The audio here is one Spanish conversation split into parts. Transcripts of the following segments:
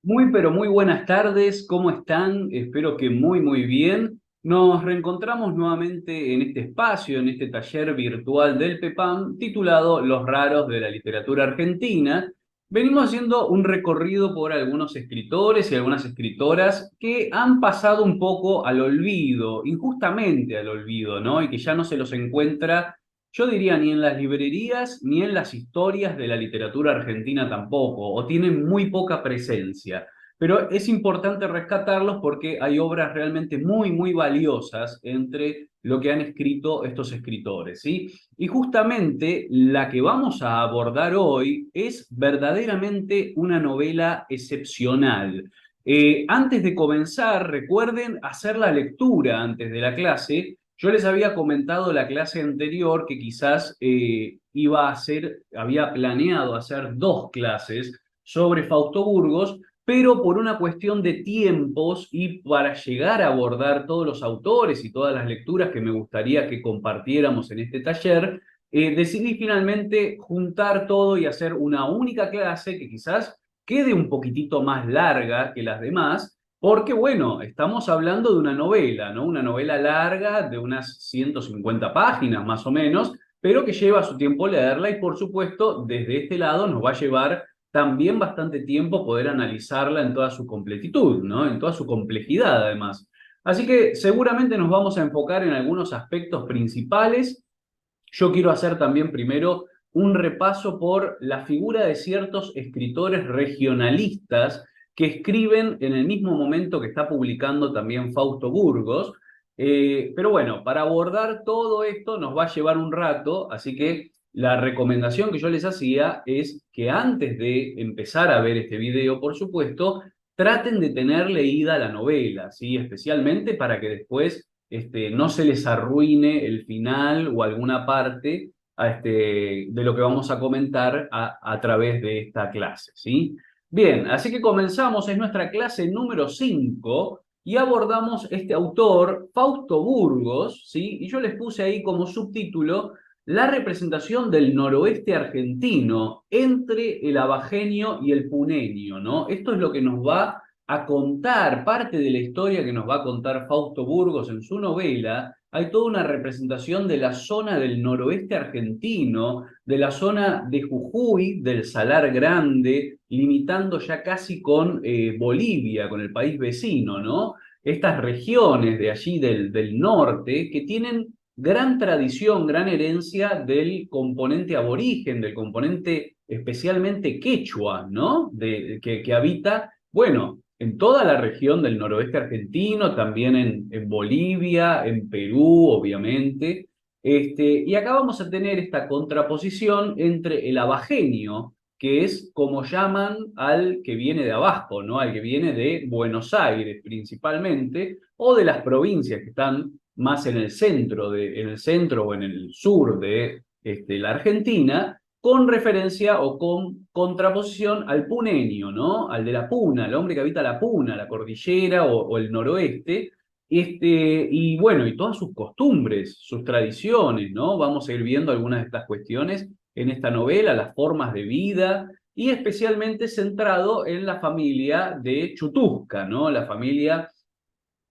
Muy, pero muy buenas tardes, ¿cómo están? Espero que muy bien. Nos reencontramos nuevamente en este espacio, en este taller virtual del PEPAM, titulado Los raros de la literatura argentina. Venimos haciendo un recorrido por algunos escritores y algunas escritoras que han pasado un poco al olvido, injustamente al olvido, ¿no? Y que ya no se los encuentra, yo diría, ni en las librerías ni en las historias de la literatura argentina tampoco, o tienen muy poca presencia. Pero es importante rescatarlos porque hay obras realmente muy valiosas entre lo que han escrito estos escritores, ¿sí? Y justamente la que vamos a abordar hoy es verdaderamente una novela excepcional. Antes de comenzar, recuerden hacer la lectura antes de la clase. Yo les había comentado la clase anterior que quizás iba a hacer, había planeado hacer dos clases sobre Fausto Burgos, pero por una cuestión de tiempos y para llegar a abordar todos los autores y todas las lecturas que me gustaría que compartiéramos en este taller, decidí finalmente juntar todo y hacer una única clase que quizás quede un poquitito más larga que las demás, porque bueno, estamos hablando de una novela, ¿no? Una novela larga de unas 150 páginas más o menos, pero que lleva su tiempo leerla y por supuesto desde este lado nos va a llevar también bastante tiempo poder analizarla en toda su completitud, ¿no? En toda su complejidad además. Así que seguramente nos vamos a enfocar en algunos aspectos principales. Yo quiero hacer también primero un repaso por la figura de ciertos escritores regionalistas que escriben en el mismo momento que está publicando también Fausto Burgos. Pero bueno, para abordar todo esto nos va a llevar un rato, así que la recomendación que yo les hacía es que antes de empezar a ver este video, por supuesto, traten de tener leída la novela, ¿sí? Especialmente para que después no se les arruine el final o alguna parte de lo que vamos a comentar a través de esta clase, ¿sí? Bien, así que comenzamos, es nuestra clase número 5 y abordamos este autor, Fausto Burgos, ¿sí? Y yo les puse ahí como subtítulo la representación del noroeste argentino entre el abajeño y el puneño, ¿no? Esto es lo que nos va a contar parte de la historia que nos va a contar Fausto Burgos en su novela. Hay toda una representación de la zona del noroeste argentino, de la zona de Jujuy, del Salar Grande, limitando ya casi con Bolivia, con el país vecino, ¿no? Estas regiones de allí del norte que tienen gran tradición, gran herencia del componente aborigen, del componente especialmente quechua, ¿no? Que habita, bueno, en toda la región del noroeste argentino, también en Bolivia, en Perú, obviamente. Y acá vamos a tener esta contraposición entre el abajeño, que es como llaman al que viene de abajo, ¿no? Al que viene de Buenos Aires principalmente, o de las provincias que están más en el centro o en el sur de la Argentina, con referencia o con contraposición al puneño, ¿no? Al de la Puna, al hombre que habita la Puna, la cordillera o el noroeste, y bueno, y todas sus costumbres, sus tradiciones, ¿no? Vamos a ir viendo algunas de estas cuestiones en esta novela, las formas de vida, y especialmente centrado en la familia de Chutusca, ¿no? La familia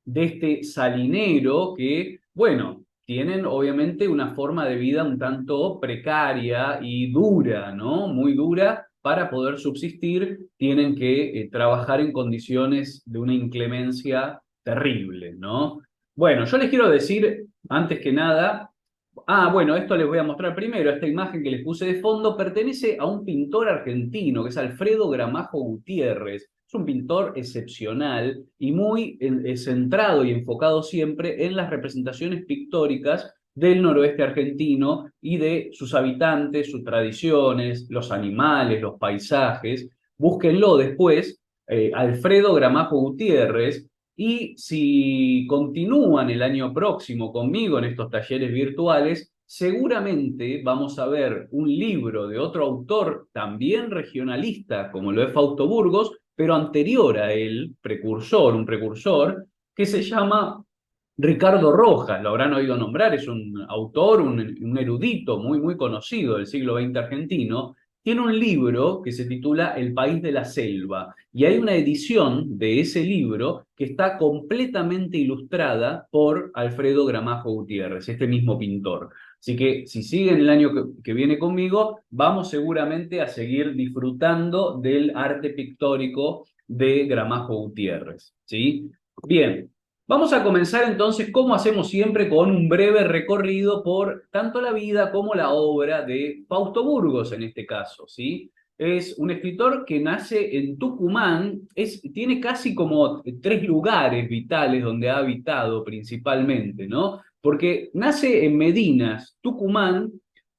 de este salinero que, bueno, tienen obviamente una forma de vida un tanto precaria y dura, ¿no? Muy dura para poder subsistir, tienen que trabajar en condiciones de una inclemencia terrible, ¿no? Bueno, yo les quiero decir, antes que nada, bueno, esto les voy a mostrar primero. Esta imagen que les puse de fondo pertenece a un pintor argentino, que es Alfredo Gramajo Gutiérrez. Es un pintor excepcional y muy centrado y enfocado siempre en las representaciones pictóricas del noroeste argentino y de sus habitantes, sus tradiciones, los animales, los paisajes. Búsquenlo después, Alfredo Gramajo Gutiérrez, y si continúan el año próximo conmigo en estos talleres virtuales, seguramente vamos a ver un libro de otro autor también regionalista, como lo es Fausto Burgos, pero anterior a él, un precursor, que se llama Ricardo Rojas. Lo habrán oído nombrar, es un autor, un erudito muy conocido del siglo XX argentino, tiene un libro que se titula El país de la selva, y hay una edición de ese libro que está completamente ilustrada por Alfredo Gramajo Gutiérrez, este mismo pintor. Así que si siguen el año que viene conmigo, vamos seguramente a seguir disfrutando del arte pictórico de Gramajo Gutiérrez, ¿sí? Bien, vamos a comenzar entonces, como hacemos siempre, con un breve recorrido por tanto la vida como la obra de Fausto Burgos en este caso, ¿sí? Es un escritor que nace en Tucumán, tiene casi como tres lugares vitales donde ha habitado principalmente, ¿no? Porque nace en Medinas, Tucumán,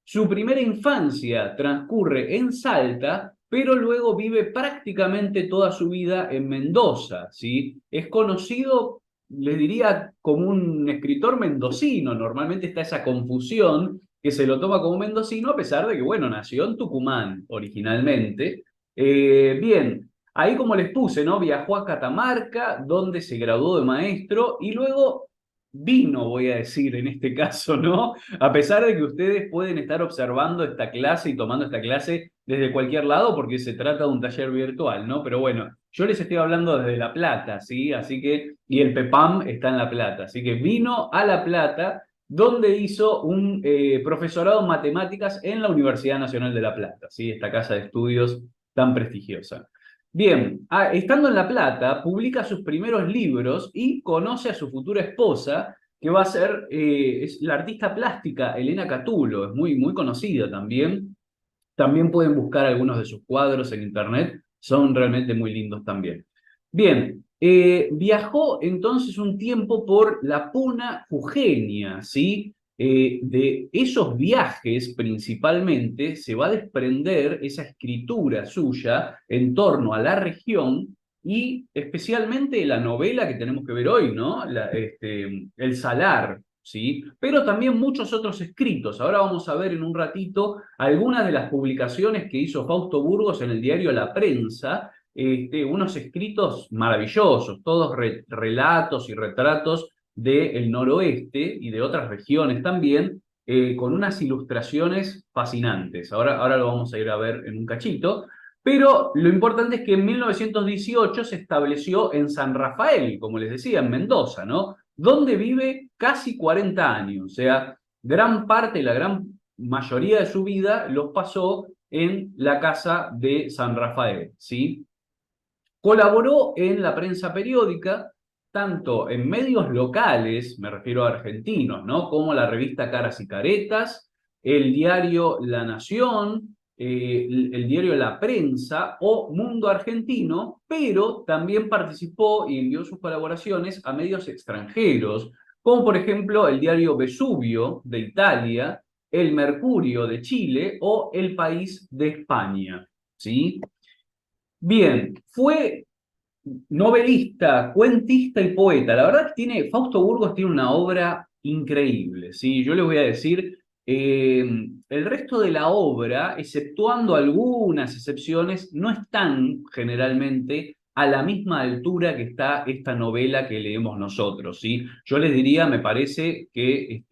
su primera infancia transcurre en Salta, pero luego vive prácticamente toda su vida en Mendoza, ¿sí? Es conocido, les diría, como un escritor mendocino. Normalmente está esa confusión que se lo toma como mendocino, a pesar de que, bueno, nació en Tucumán originalmente. Bien, ahí como les puse, ¿no? Viajó a Catamarca, donde se graduó de maestro, y luego vino, voy a decir en este caso, ¿no? A pesar de que ustedes pueden estar observando esta clase y tomando esta clase desde cualquier lado, porque se trata de un taller virtual, ¿no? Pero bueno, yo les estoy hablando desde La Plata, ¿sí? Así que, y el PEPAM está en La Plata, así que vino a La Plata, donde hizo un profesorado en matemáticas en la Universidad Nacional de La Plata, ¿sí? Esta casa de estudios tan prestigiosa. Bien, estando en La Plata, publica sus primeros libros y conoce a su futura esposa, que va a ser es la artista plástica Elena Catulo, es muy, muy conocida también. También pueden buscar algunos de sus cuadros en internet, son realmente muy lindos también. Bien, viajó entonces un tiempo por la Puna Jujeña, ¿sí? De esos viajes principalmente se va a desprender esa escritura suya en torno a la región y especialmente la novela que tenemos que ver hoy, ¿no? El Salar, ¿sí? Pero también muchos otros escritos. Ahora vamos a ver en un ratito algunas de las publicaciones que hizo Fausto Burgos en el diario La Prensa, unos escritos maravillosos, todos relatos y retratos del noroeste y de otras regiones también, con unas ilustraciones fascinantes. Ahora lo vamos a ir a ver en un cachito. Pero lo importante es que en 1918 se estableció en San Rafael, como les decía, en Mendoza, ¿no? Donde vive casi 40 años, o sea, gran parte, la gran mayoría de su vida los pasó en la casa de San Rafael, ¿sí? Colaboró en la prensa periódica, tanto en medios locales, me refiero a argentinos, ¿no? Como la revista Caras y Caretas, el diario La Nación, el diario La Prensa o Mundo Argentino, pero también participó y envió sus colaboraciones a medios extranjeros, como por ejemplo el diario Vesubio de Italia, el Mercurio de Chile o El País de España, ¿sí? Bien, fue novelista, cuentista y poeta. La verdad que Fausto Burgos tiene una obra increíble, ¿sí? Yo les voy a decir, el resto de la obra, exceptuando algunas excepciones, no están generalmente a la misma altura que está esta novela que leemos nosotros, ¿sí? Yo les diría, me parece que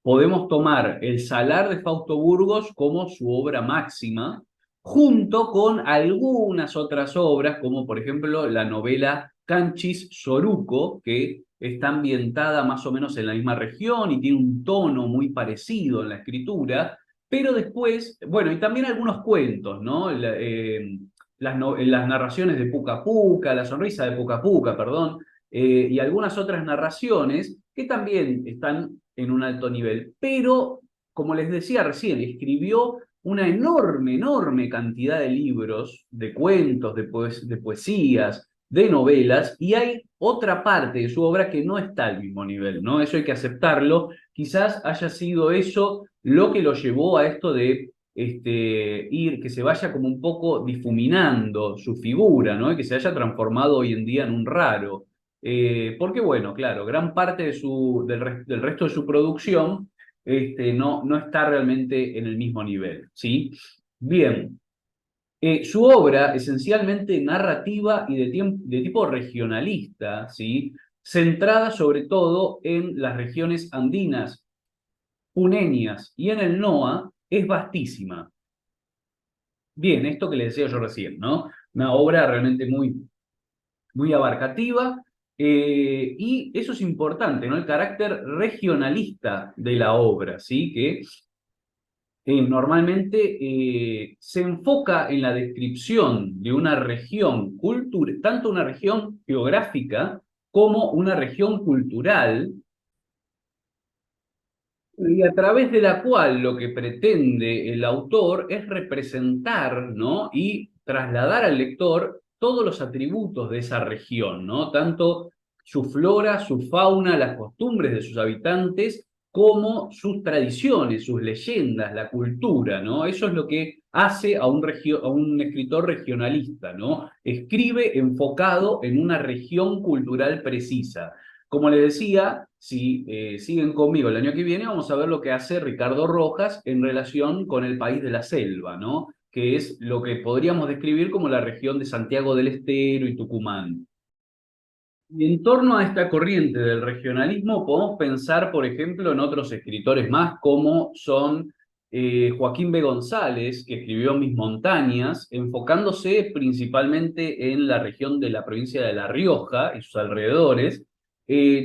podemos tomar El Salar de Fausto Burgos como su obra máxima, junto con algunas otras obras, como por ejemplo la novela Canchis Soruco, que está ambientada más o menos en la misma región y tiene un tono muy parecido en la escritura, pero después, bueno, y también algunos cuentos, ¿no? Las narraciones de Puca Puca, La sonrisa de Puca Puca, perdón, y algunas otras narraciones que también están en un alto nivel, pero como les decía recién, escribió una enorme, enorme cantidad de libros, de cuentos, de poesías, de novelas, y hay otra parte de su obra que no está al mismo nivel, ¿no? Eso hay que aceptarlo. Quizás haya sido eso lo que lo llevó a esto de que se vaya como un poco difuminando su figura, ¿no? Y que se haya transformado hoy en día en un raro. Porque, bueno, claro, gran parte del resto de su producción no está realmente en el mismo nivel, ¿sí? Bien, su obra, esencialmente narrativa y de tipo regionalista, ¿sí? Centrada sobre todo en las regiones andinas, puneñas y en el NOA, es vastísima. Bien, esto que le decía yo recién, ¿no? Una obra realmente muy abarcativa, y eso es importante, ¿no? El carácter regionalista de la obra, ¿sí? Que normalmente se enfoca en la descripción de una región cultural, tanto una región geográfica como una región cultural, y a través de la cual lo que pretende el autor es representar, ¿no? Y trasladar al lector todos los atributos de esa región, ¿no? Tanto su flora, su fauna, las costumbres de sus habitantes, como sus tradiciones, sus leyendas, la cultura, ¿no? Eso es lo que hace a un escritor regionalista, ¿no? Escribe enfocado en una región cultural precisa. Como les decía, si siguen conmigo el año que viene, vamos a ver lo que hace Ricardo Rojas en relación con el país de la selva, ¿no? Que es lo que podríamos describir como la región de Santiago del Estero y Tucumán. Y en torno a esta corriente del regionalismo, podemos pensar, por ejemplo, en otros escritores más, como son Joaquín B. González, que escribió Mis montañas, enfocándose principalmente en la región de la provincia de La Rioja y sus alrededores.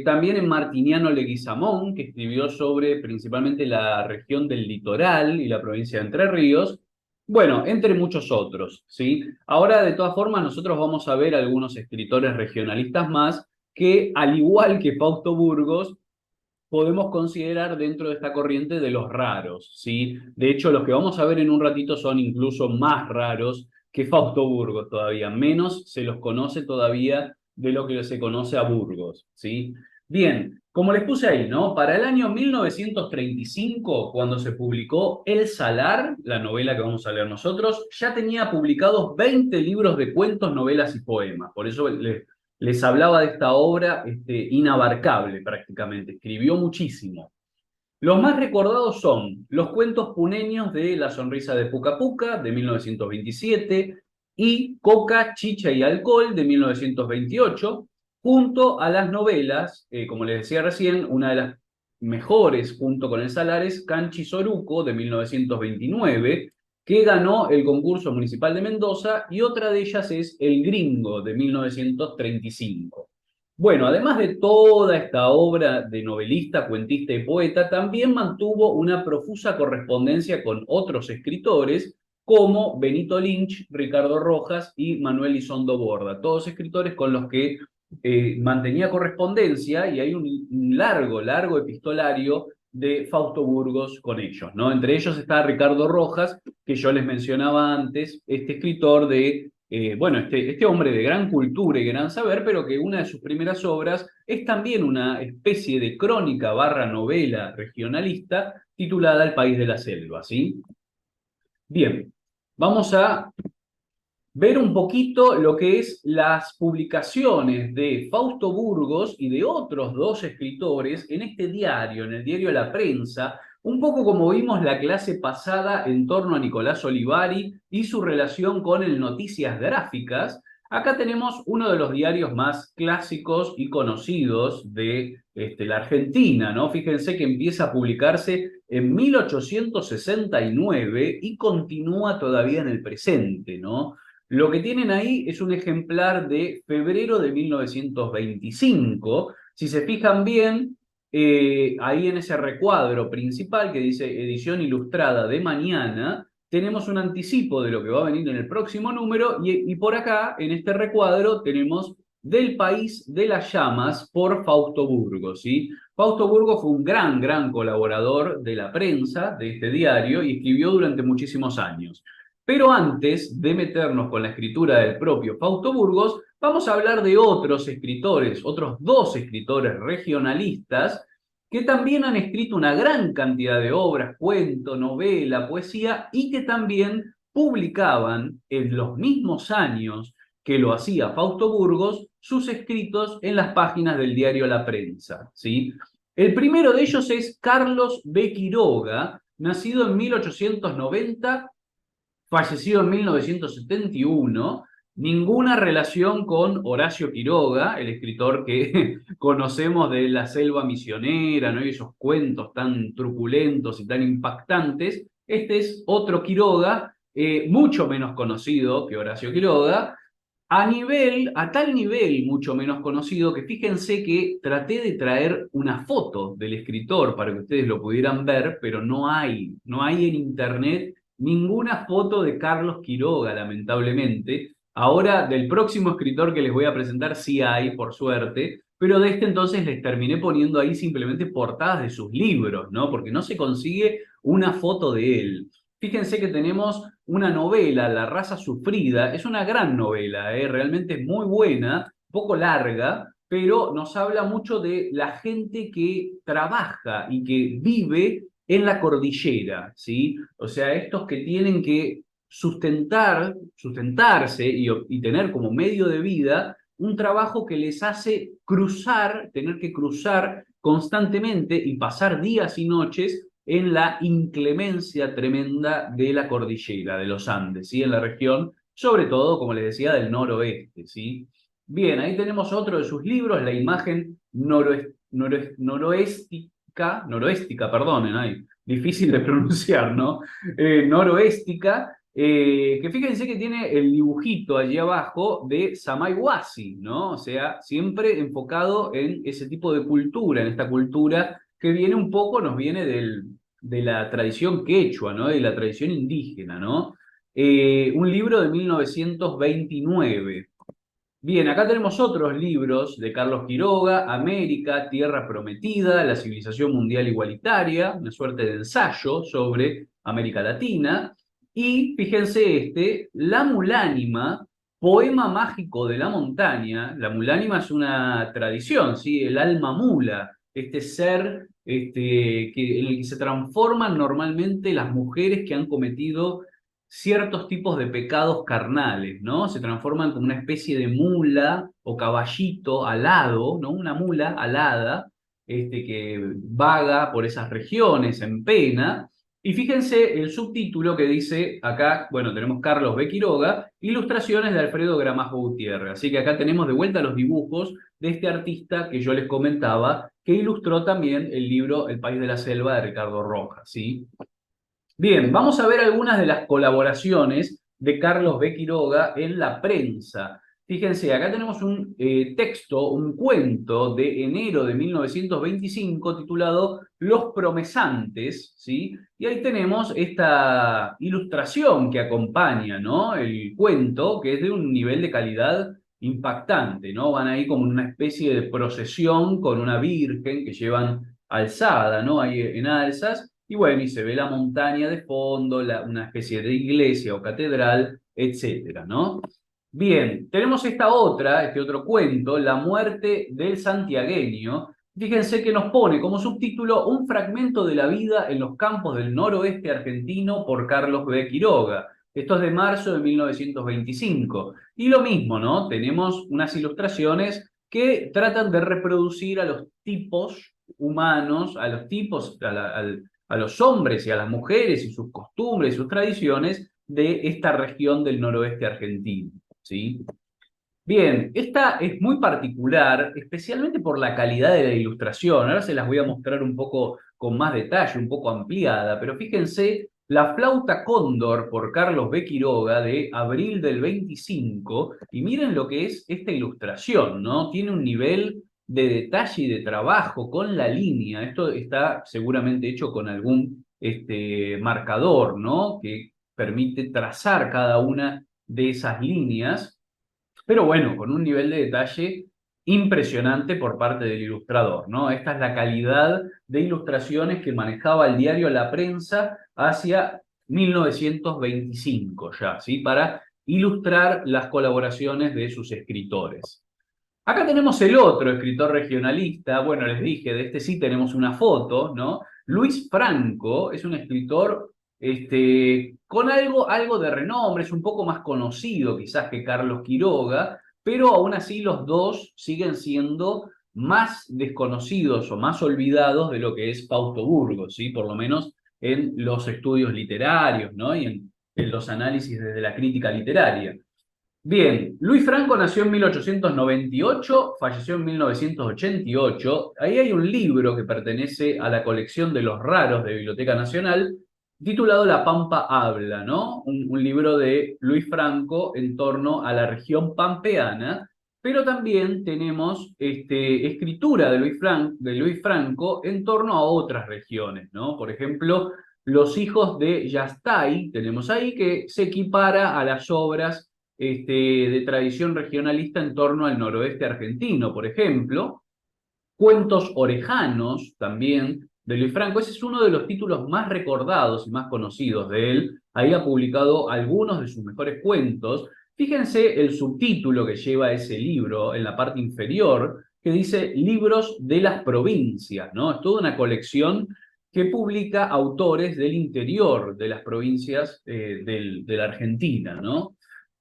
También en Martiniano Leguizamón, que escribió sobre principalmente la región del litoral y la provincia de Entre Ríos. Bueno, entre muchos otros, ¿sí? Ahora, de todas formas, nosotros vamos a ver algunos escritores regionalistas más que, al igual que Fausto Burgos, podemos considerar dentro de esta corriente de los raros, ¿sí? De hecho, los que vamos a ver en un ratito son incluso más raros que Fausto Burgos todavía, menos se los conoce todavía de lo que se conoce a Burgos, ¿sí? Bien, como les puse ahí, ¿no? Para el año 1935, cuando se publicó El Salar, la novela que vamos a leer nosotros, ya tenía publicados 20 libros de cuentos, novelas y poemas. Por eso les hablaba de esta obra inabarcable prácticamente, escribió muchísimo. Los más recordados son los cuentos puneños de La sonrisa de Puca Puca, de 1927, y Coca, Chicha y Alcohol, de 1928, junto a las novelas, como les decía recién, una de las mejores, junto con el Salares, Canchi Soruco, de 1929, que ganó el concurso municipal de Mendoza, y otra de ellas es El Gringo, de 1935. Bueno, además de toda esta obra de novelista, cuentista y poeta, también mantuvo una profusa correspondencia con otros escritores como Benito Lynch, Ricardo Rojas y Manuel Isondo Borda, todos escritores con los que mantenía correspondencia, y hay un largo epistolario de Fausto Burgos con ellos, ¿no? Entre ellos está Ricardo Rojas, que yo les mencionaba antes, este escritor de bueno, este hombre de gran cultura y gran saber, pero que una de sus primeras obras es también una especie de crónica barra novela regionalista titulada El país de la selva, ¿sí? Bien, vamos a ver un poquito lo que es las publicaciones de Fausto Burgos y de otros dos escritores en este diario, en el diario La Prensa, un poco como vimos la clase pasada en torno a Nicolás Olivari y su relación con el Noticias Gráficas. Acá tenemos uno de los diarios más clásicos y conocidos de la Argentina, ¿no? Fíjense que empieza a publicarse en 1869 y continúa todavía en el presente, ¿no? Lo que tienen ahí es un ejemplar de febrero de 1925. Si se fijan bien, ahí en ese recuadro principal que dice edición ilustrada de mañana, tenemos un anticipo de lo que va a venir en el próximo número, y por acá, en este recuadro, tenemos Del país de las llamas por Fausto Burgos, ¿sí? Fausto Burgos fue un gran colaborador de la prensa de este diario y escribió durante muchísimos años. Pero antes de meternos con la escritura del propio Fausto Burgos, vamos a hablar de otros escritores, otros dos escritores regionalistas que también han escrito una gran cantidad de obras, cuento, novela, poesía, y que también publicaban en los mismos años que lo hacía Fausto Burgos sus escritos en las páginas del diario La Prensa, ¿sí? El primero de ellos es Carlos B. Quiroga, nacido en 1890, fallecido en 1971, ninguna relación con Horacio Quiroga, el escritor que conocemos de La selva misionera, ¿no? Y esos cuentos tan truculentos y tan impactantes. Este es otro Quiroga, mucho menos conocido que Horacio Quiroga, a tal nivel mucho menos conocido que fíjense que traté de traer una foto del escritor para que ustedes lo pudieran ver, pero no hay en internet ninguna foto de Carlos Quiroga, lamentablemente. Ahora, del próximo escritor que les voy a presentar sí hay, por suerte, pero de este entonces les terminé poniendo ahí simplemente portadas de sus libros, ¿no? Porque no se consigue una foto de él. Fíjense que tenemos una novela, La raza sufrida, es una gran novela, realmente es muy buena, un poco larga, pero nos habla mucho de la gente que trabaja y que vive en la cordillera, ¿sí? O sea, estos que tienen que sustentarse y tener como medio de vida un trabajo que les hace tener que cruzar constantemente y pasar días y noches en la inclemencia tremenda de la cordillera de los Andes, ¿sí? En la región, sobre todo, como les decía, del noroeste, ¿sí? Bien, ahí tenemos otro de sus libros, la imagen noroéstica, perdonen, ay, difícil de pronunciar, ¿no? Noroéstica, que fíjense que tiene el dibujito allí abajo de Samay ¿no? O sea, siempre enfocado en ese tipo de cultura, en esta cultura que nos viene de la tradición quechua, ¿no? De la tradición indígena, ¿no? Un libro de 1929. Bien, acá tenemos otros libros de Carlos Quiroga: América, Tierra Prometida, La civilización mundial igualitaria, una suerte de ensayo sobre América Latina. Y fíjense La mulánima, poema mágico de la montaña. La mulánima es una tradición, ¿sí? El alma mula, este ser en el que se transforman normalmente las mujeres que han cometido ciertos tipos de pecados carnales, ¿no? Se transforman como una especie de mula o caballito alado, ¿no? Una mula alada, que vaga por esas regiones en pena. Y fíjense el subtítulo que dice acá, bueno, tenemos Carlos B. Quiroga, ilustraciones de Alfredo Gramajo Gutiérrez. Así que acá tenemos de vuelta los dibujos de este artista que yo les comentaba, que ilustró también el libro El País de la Selva de Ricardo Rojas, ¿sí? Bien, vamos a ver algunas de las colaboraciones de Carlos B. Quiroga en la prensa. Fíjense, acá tenemos un texto, un cuento de enero de 1925 titulado Los Promesantes, ¿sí? Y ahí tenemos esta ilustración que acompaña, ¿no? El cuento, que es de un nivel de calidad impactante, ¿no? Van ahí como en una especie de procesión con una virgen que llevan alzada, ¿no? Ahí en alzas. Y bueno, y se ve la montaña de fondo, una especie de iglesia o catedral, etcétera, ¿no? Bien, tenemos este otro cuento, La muerte del santiagueño. Fíjense que nos pone como subtítulo Un fragmento de la vida en los campos del noroeste argentino por Carlos B. Quiroga. Esto es de marzo de 1925. Y lo mismo, ¿no? Tenemos unas ilustraciones que tratan de reproducir a los tipos humanos, a los tipos, a los hombres y a las mujeres y sus costumbres y sus tradiciones de esta región del noroeste argentino, ¿sí? Bien, esta es muy particular, especialmente por la calidad de la ilustración. Ahora se las voy a mostrar un poco con más detalle, un poco ampliada, pero fíjense, La flauta cóndor por Carlos B. Quiroga de abril del 25, y miren lo que es esta ilustración, ¿no? Tiene un nivel de detalle y de trabajo con la línea. Esto está seguramente hecho con algún marcador, ¿no? Que permite trazar cada una de esas líneas, pero bueno, con un nivel de detalle impresionante por parte del ilustrador, ¿no? Esta es la calidad de ilustraciones que manejaba el diario La Prensa hacia 1925 ya, ¿sí? Para ilustrar las colaboraciones de sus escritores. Acá tenemos el otro escritor regionalista, bueno, les dije, de este sí tenemos una foto, ¿no? Luis Franco es un escritor con algo de renombre, es un poco más conocido quizás que Carlos Quiroga, pero aún así los dos siguen siendo más desconocidos o más olvidados de lo que es Fausto Burgos, ¿sí? Por lo menos en los estudios literarios, ¿no? Y en los análisis desde la crítica literaria. Bien, Luis Franco nació en 1898, falleció en 1988. Ahí hay un libro que pertenece a la colección de los raros de Biblioteca Nacional, titulado La Pampa habla, ¿no? Un libro de Luis Franco en torno a la región pampeana, pero también tenemos escritura de Luis Franco en torno a otras regiones, ¿no? Por ejemplo, Los hijos de Yastay, tenemos ahí, que se equipara a las obras de tradición regionalista en torno al noroeste argentino, por ejemplo. Cuentos orejanos también de Luis Franco. Ese es uno de los títulos más recordados y más conocidos de él. Ahí ha publicado algunos de sus mejores cuentos. Fíjense el subtítulo que lleva ese libro en la parte inferior, que dice Libros de las provincias, ¿no? Es toda una colección que publica autores del interior de las provincias de la Argentina, ¿no?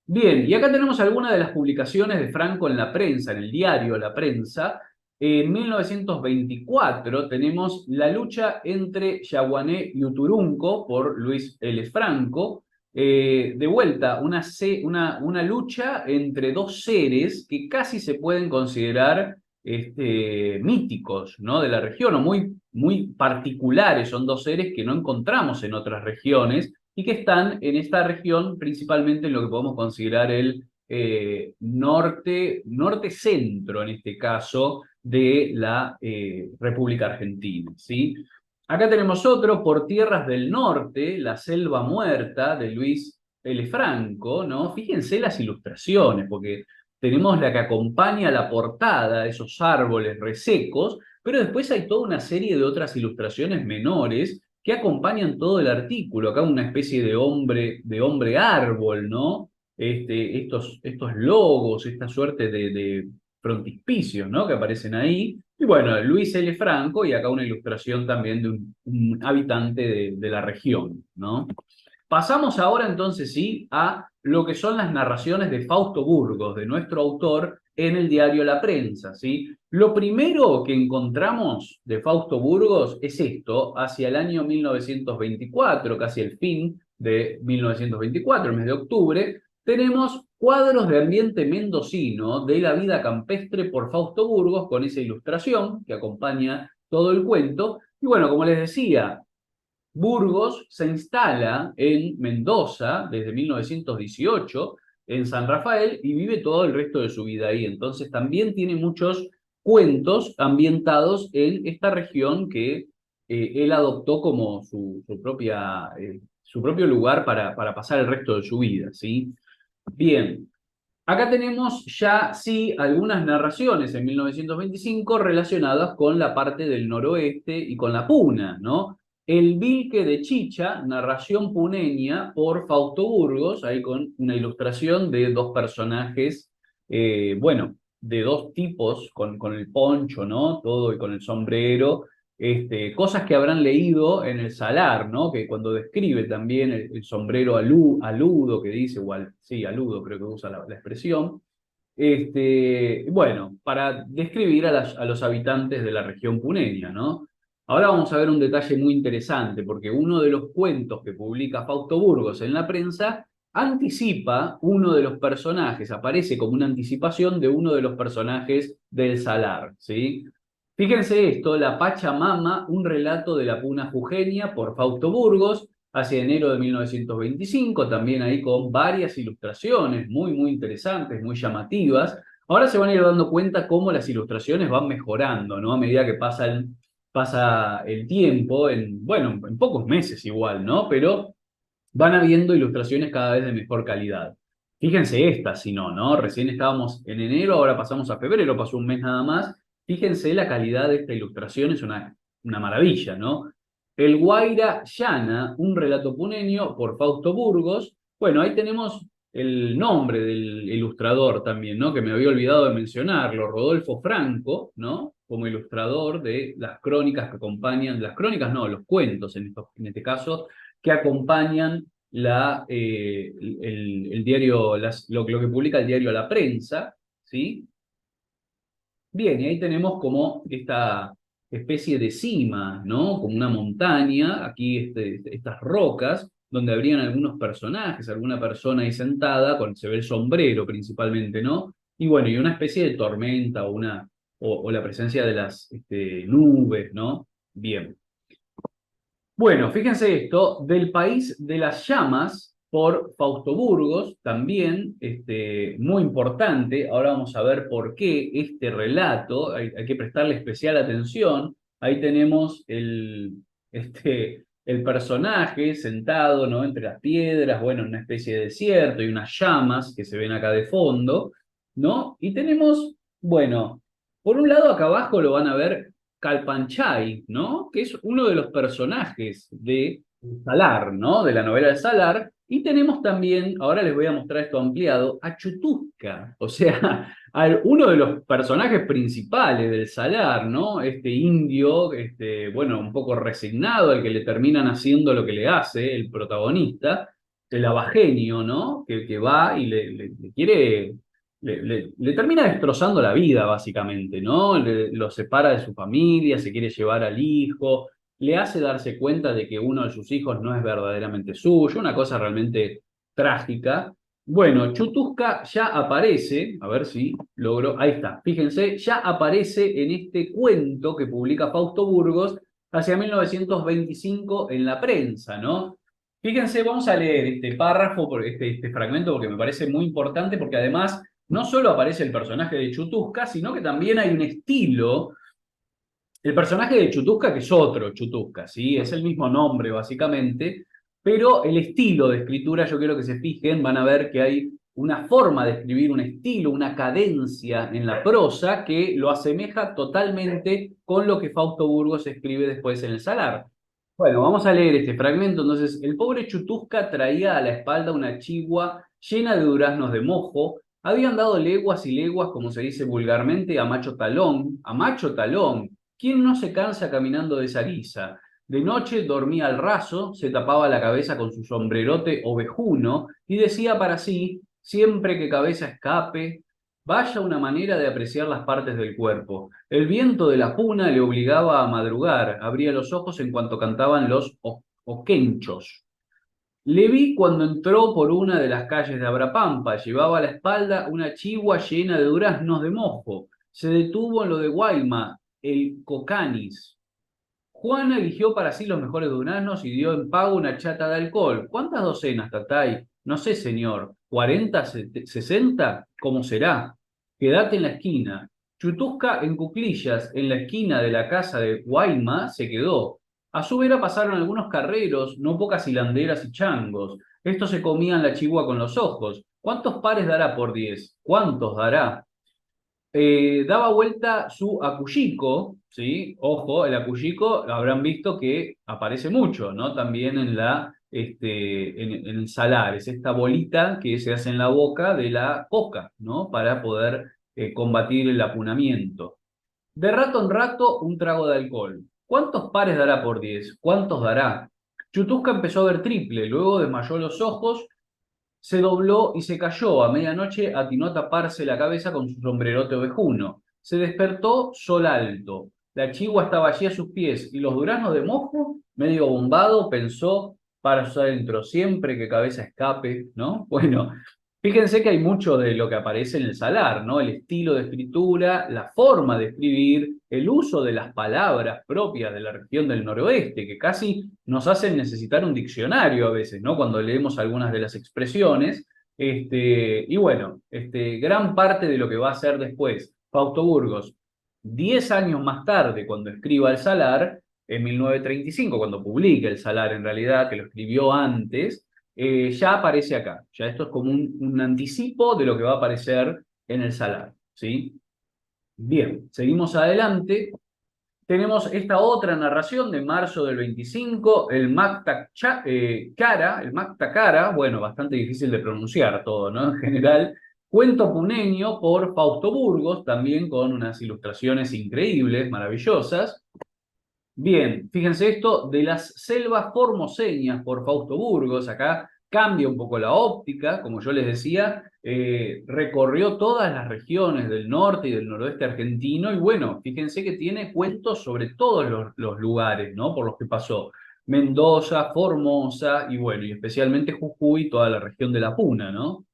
Bien, y acá tenemos algunas de las publicaciones de Franco en la prensa, en el diario La Prensa. En 1924 tenemos La lucha entre Yaguané y Uturunco por Luis L. Franco. De vuelta, una lucha entre dos seres que casi se pueden considerar míticos, ¿no? De la región, o muy, muy particulares. Son dos seres que no encontramos en otras regiones y que están en esta región principalmente en lo que podemos considerar el norte-centro, en este caso, de la República Argentina, ¿sí? Acá tenemos otro, Por tierras del norte, La selva muerta, de Luis L. Franco, ¿no? Fíjense las ilustraciones, porque tenemos la que acompaña la portada, esos árboles resecos, pero después hay toda una serie de otras ilustraciones menores que acompañan todo el artículo. Acá una especie de hombre árbol, ¿no? Estos logos, esta suerte de frontispicios, ¿no? Que aparecen ahí. Y bueno, Luis L. Franco, y acá una ilustración también de un habitante de la región, ¿no? Pasamos ahora entonces sí a lo que son las narraciones de Fausto Burgos, de nuestro autor, en el diario La Prensa, ¿sí? Lo primero que encontramos de Fausto Burgos es esto, hacia el año 1924, casi el fin de 1924, el mes de octubre, tenemos cuadros de ambiente mendocino de la vida campestre por Fausto Burgos, con esa ilustración que acompaña todo el cuento. Y bueno, como les decía, Burgos se instala en Mendoza desde 1918, en San Rafael, y vive todo el resto de su vida ahí. Entonces también tiene muchos cuentos ambientados en esta región que él adoptó como su propio lugar para pasar el resto de su vida, ¿sí? Bien, acá tenemos ya sí algunas narraciones en 1925 relacionadas con la parte del noroeste y con la puna, ¿no? El Vilque de Chicha, narración puneña por Fausto Burgos, ahí con una ilustración de dos personajes, bueno, de dos tipos, con el poncho, ¿no? Todo y con el sombrero, cosas que habrán leído en el Salar, ¿no? Que cuando describe también el sombrero aludo, que dice, igual, sí, aludo creo que usa la expresión, bueno, para describir a los habitantes de la región puneña, ¿no? Ahora vamos a ver un detalle muy interesante, porque uno de los cuentos que publica Fausto Burgos en la prensa anticipa uno de los personajes, aparece como una anticipación de uno de los personajes del Salar, ¿sí? Fíjense esto, La Pachamama, un relato de la Puna Jujeña por Fausto Burgos, hacia enero de 1925, también ahí con varias ilustraciones muy, muy interesantes, muy llamativas. Ahora se van a ir dando cuenta cómo las ilustraciones van mejorando, ¿no? A medida que pasa el tiempo, bueno, en pocos meses igual, ¿no? Pero van habiendo ilustraciones cada vez de mejor calidad. Fíjense esta, si no, ¿no? Recién estábamos en enero, ahora pasamos a febrero, pasó un mes nada más. Fíjense la calidad de esta ilustración, es una maravilla, ¿no? El Guaira Llana, un relato puneño por Fausto Burgos. Bueno, ahí tenemos el nombre del ilustrador también, ¿no? Que me había olvidado de mencionarlo, Rodolfo Franco, ¿no? Como ilustrador de las crónicas que acompañan, las crónicas no, los cuentos en este caso, que acompañan el diario, lo que publica el diario La Prensa, ¿sí? Bien, y ahí tenemos como esta especie de cima, ¿no? Como una montaña, aquí estas rocas, donde habrían algunos personajes, alguna persona ahí sentada, se ve el sombrero principalmente, ¿no? Y bueno, y una especie de tormenta o la presencia de las nubes, ¿no? Bien. Bueno, fíjense esto, del país de las llamas, por Fausto Burgos, también, muy importante, ahora vamos a ver por qué este relato, hay que prestarle especial atención, ahí tenemos el personaje sentado, ¿no? Entre las piedras, bueno, en una especie de desierto, y unas llamas que se ven acá de fondo, ¿no? Y tenemos, bueno, por un lado acá abajo lo van a ver Calpanchai, ¿no? Que es uno de los personajes de Salar, ¿no? De la novela de Salar. Y tenemos también, ahora les voy a mostrar esto ampliado, a Chutusca, o sea, a uno de los personajes principales del Salar, ¿no? Este indio, bueno, un poco resignado, al que le terminan haciendo lo que le hace el protagonista, el abagenio, ¿no? Que va y le quiere le termina destrozando la vida, básicamente, ¿no? Lo separa de su familia, se quiere llevar al hijo, le hace darse cuenta de que uno de sus hijos no es verdaderamente suyo, una cosa realmente trágica. Bueno, Chutusca ya aparece, a ver si logro, ahí está, fíjense, ya aparece en este cuento que publica Fausto Burgos hacia 1925 en la prensa, ¿no? Fíjense, vamos a leer este párrafo, este fragmento, porque me parece muy importante, porque además no solo aparece el personaje de Chutusca, sino que también hay un estilo. El personaje de Chutusca, que es otro Chutusca, ¿sí? Es el mismo nombre, básicamente, pero el estilo de escritura, yo quiero que se fijen, van a ver que hay una forma de escribir, un estilo, una cadencia en la prosa que lo asemeja totalmente con lo que Fausto Burgos escribe después en el Salar. Bueno, vamos a leer este fragmento. Entonces, el pobre Chutusca traía a la espalda una chigua llena de duraznos de mojo. Habían dado leguas y leguas, como se dice vulgarmente, a macho talón. A macho talón. ¿Quién no se cansa caminando de esa guisa? De noche dormía al raso, se tapaba la cabeza con su sombrerote ovejuno y decía para sí, siempre que cabeza escape, vaya una manera de apreciar las partes del cuerpo. El viento de la puna le obligaba a madrugar, abría los ojos en cuanto cantaban los oquenchos. Le vi cuando entró por una de las calles de Abrapampa, llevaba a la espalda una chigua llena de duraznos de mojo. Se detuvo en lo de Guayma, el Cocanis. Juana eligió para sí los mejores duraznos y dio en pago una chata de alcohol. ¿Cuántas docenas, Tatay? No sé, señor. ¿40, 60? ¿Cómo será? Quédate en la esquina. Chutusca en cuclillas, en la esquina de la casa de Guayma, se quedó. A su vera pasaron algunos carreros, no pocas hilanderas y changos. Estos se comían la chigua con los ojos. ¿Cuántos pares dará por 10? ¿Cuántos dará? Daba vuelta su acuyico, ¿sí? Ojo, el acuyico habrán visto que aparece mucho, ¿no? También en el salar, es esta bolita que se hace en la boca de la coca, ¿no? Para poder combatir el apunamiento. De rato en rato, un trago de alcohol. ¿Cuántos pares dará por 10? ¿Cuántos dará? Chutusca empezó a ver triple, luego desmayó los ojos, se dobló y se cayó. A medianoche atinó a taparse la cabeza con su sombrerote ovejuno. Se despertó sol alto. La chigua estaba allí a sus pies y los duraznos de mojo, medio bombado, pensó para su adentro, siempre que cabeza escape, ¿no? Bueno, fíjense que hay mucho de lo que aparece en el Salar, ¿no? El estilo de escritura, la forma de escribir, el uso de las palabras propias de la región del noroeste, que casi nos hacen necesitar un diccionario a veces, ¿no? Cuando leemos algunas de las expresiones. Y bueno, gran parte de lo que va a hacer después Fausto Burgos, 10 años más tarde, cuando escriba El Salar, en 1935, cuando publica El Salar en realidad, que lo escribió antes, ya aparece acá. Ya esto es como un anticipo de lo que va a aparecer en el Salar, ¿sí? Bien, seguimos adelante. Tenemos esta otra narración de marzo del 25, el Macta Cara, bueno, bastante difícil de pronunciar todo, ¿no? En general, cuento puneño por Fausto Burgos, también con unas ilustraciones increíbles, maravillosas. Bien, fíjense esto de las selvas formoseñas por Fausto Burgos, acá cambia un poco la óptica, como yo les decía, recorrió todas las regiones del norte y del noroeste argentino y bueno, fíjense que tiene cuentos sobre todos los lugares, ¿no? Por los que pasó. Mendoza, Formosa y bueno, y especialmente Jujuy, toda la región de la Puna, ¿no?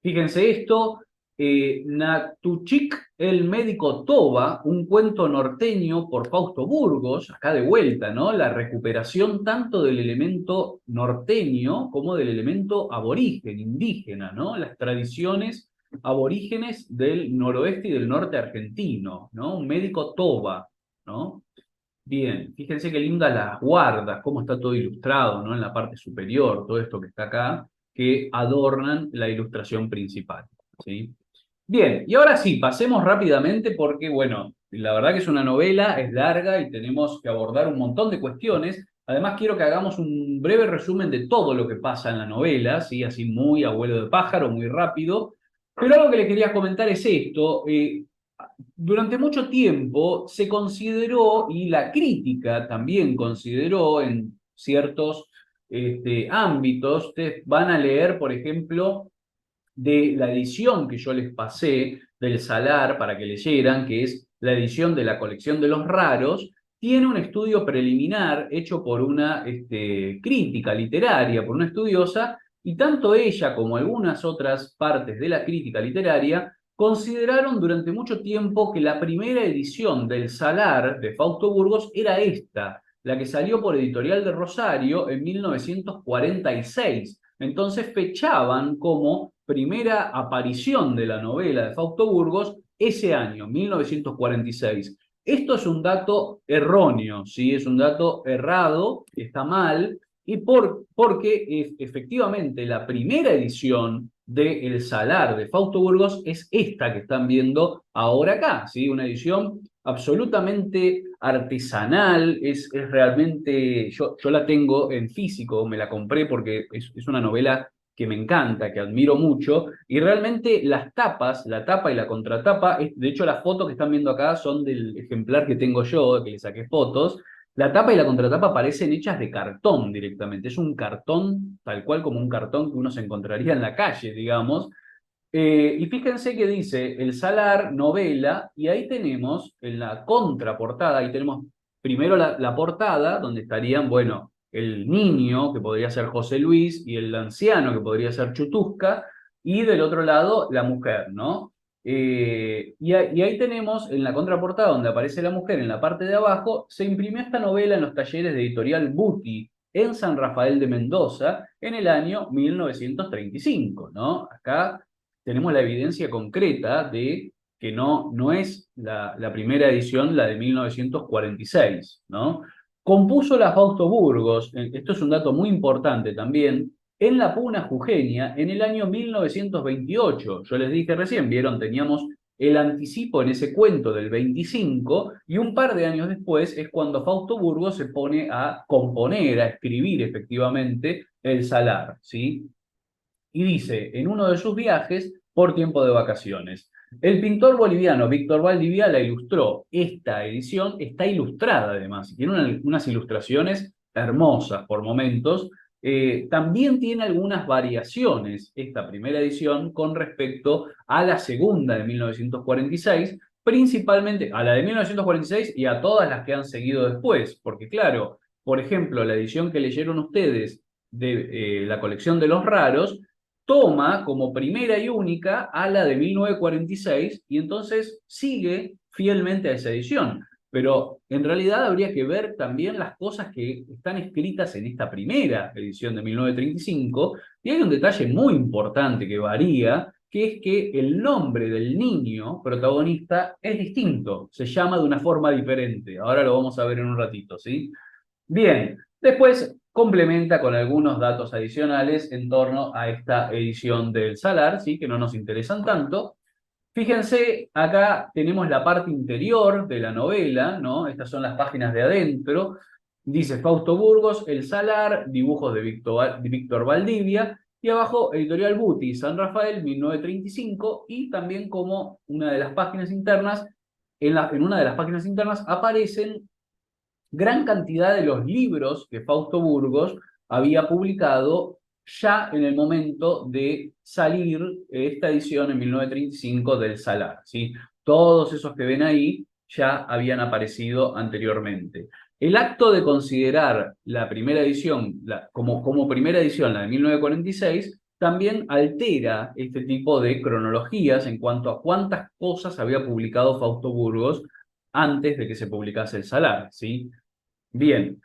Fíjense esto, Natuchik, el médico Toba, un cuento norteño por Fausto Burgos, acá de vuelta, ¿no? La recuperación tanto del elemento norteño como del elemento aborigen, indígena, ¿no? Las tradiciones aborígenes del noroeste y del norte argentino, ¿no? Un médico Toba, ¿no? Bien, fíjense qué lindas las guardas, cómo está todo ilustrado, ¿no? En la parte superior, todo esto que está acá, que adornan la ilustración principal, ¿sí? Bien, y ahora sí, pasemos rápidamente porque, bueno, la verdad que es una novela, es larga y tenemos que abordar un montón de cuestiones. Además, quiero que hagamos un breve resumen de todo lo que pasa en la novela, ¿sí? Así muy abuelo de pájaro, muy rápido. Pero algo que le quería comentar es esto. Durante mucho tiempo se consideró, y la crítica también consideró en ciertos ámbitos, ustedes van a leer, por ejemplo, de la edición que yo les pasé del Salar para que leyeran, que es la edición de la colección de los raros, tiene un estudio preliminar hecho por una crítica literaria, por una estudiosa, y tanto ella como algunas otras partes de la crítica literaria consideraron durante mucho tiempo que la primera edición del Salar de Fausto Burgos era esta, la que salió por Editorial de Rosario en 1946. Entonces fechaban como primera aparición de la novela de Fausto Burgos ese año, 1946. Esto es un dato erróneo, ¿sí? Es un dato errado, está mal, y porque efectivamente la primera edición de El Salar de Fausto Burgos es esta que están viendo ahora acá, ¿sí? Una edición absolutamente artesanal, es realmente, yo la tengo en físico, me la compré porque es una novela que me encanta, que admiro mucho, y realmente las tapas, la tapa y la contratapa, de hecho las fotos que están viendo acá son del ejemplar que tengo yo, que le saqué fotos, la tapa y la contratapa parecen hechas de cartón directamente, es un cartón tal cual como un cartón que uno se encontraría en la calle, digamos, y fíjense que dice El Salar, novela, y ahí tenemos en la contraportada, ahí tenemos primero la portada, donde estarían, bueno, el niño, que podría ser José Luis, y el anciano, que podría ser Chutusca, y del otro lado la mujer, ¿no? Y ahí tenemos en la contraportada, donde aparece la mujer en la parte de abajo, se imprimió esta novela en los talleres de editorial Buti, en San Rafael de Mendoza, en el año 1935, ¿no? Acá tenemos la evidencia concreta de que no es la primera edición, la de 1946, ¿no? Compuso la Fausto Burgos, esto es un dato muy importante también, en la Puna Jujeña en el año 1928. Yo les dije recién, vieron, teníamos el anticipo en ese cuento del 25 y un par de años después es cuando Fausto Burgos se pone a componer, a escribir efectivamente el Salar, ¿sí? Y dice, en uno de sus viajes por tiempo de vacaciones. El pintor boliviano Víctor Valdivia la ilustró. Esta edición está ilustrada además, tiene unas ilustraciones hermosas por momentos. También tiene algunas variaciones esta primera edición con respecto a la segunda de 1946, principalmente a la de 1946 y a todas las que han seguido después, porque claro, por ejemplo, la edición que leyeron ustedes de la colección de los raros toma como primera y única a la de 1946 y entonces sigue fielmente a esa edición. Pero en realidad habría que ver también las cosas que están escritas en esta primera edición de 1935 y hay un detalle muy importante que varía, que es que el nombre del niño protagonista es distinto, se llama de una forma diferente. Ahora lo vamos a ver en un ratito, ¿sí? Bien, después complementa con algunos datos adicionales en torno a esta edición del Salar, ¿sí? Que no nos interesan tanto. Fíjense, acá tenemos la parte interior de la novela, ¿no? Estas son las páginas de adentro. Dice Fausto Burgos, El Salar, dibujos de Víctor Valdivia, y abajo Editorial Buti, San Rafael, 1935, y también como una de las páginas internas, en una de las páginas internas aparecen gran cantidad de los libros que Fausto Burgos había publicado ya en el momento de salir esta edición en 1935 del Salar, ¿sí? Todos esos que ven ahí ya habían aparecido anteriormente. El acto de considerar la primera edición como primera edición, la de 1946, también altera este tipo de cronologías en cuanto a cuántas cosas había publicado Fausto Burgos antes de que se publicase el Salar, ¿sí? Bien,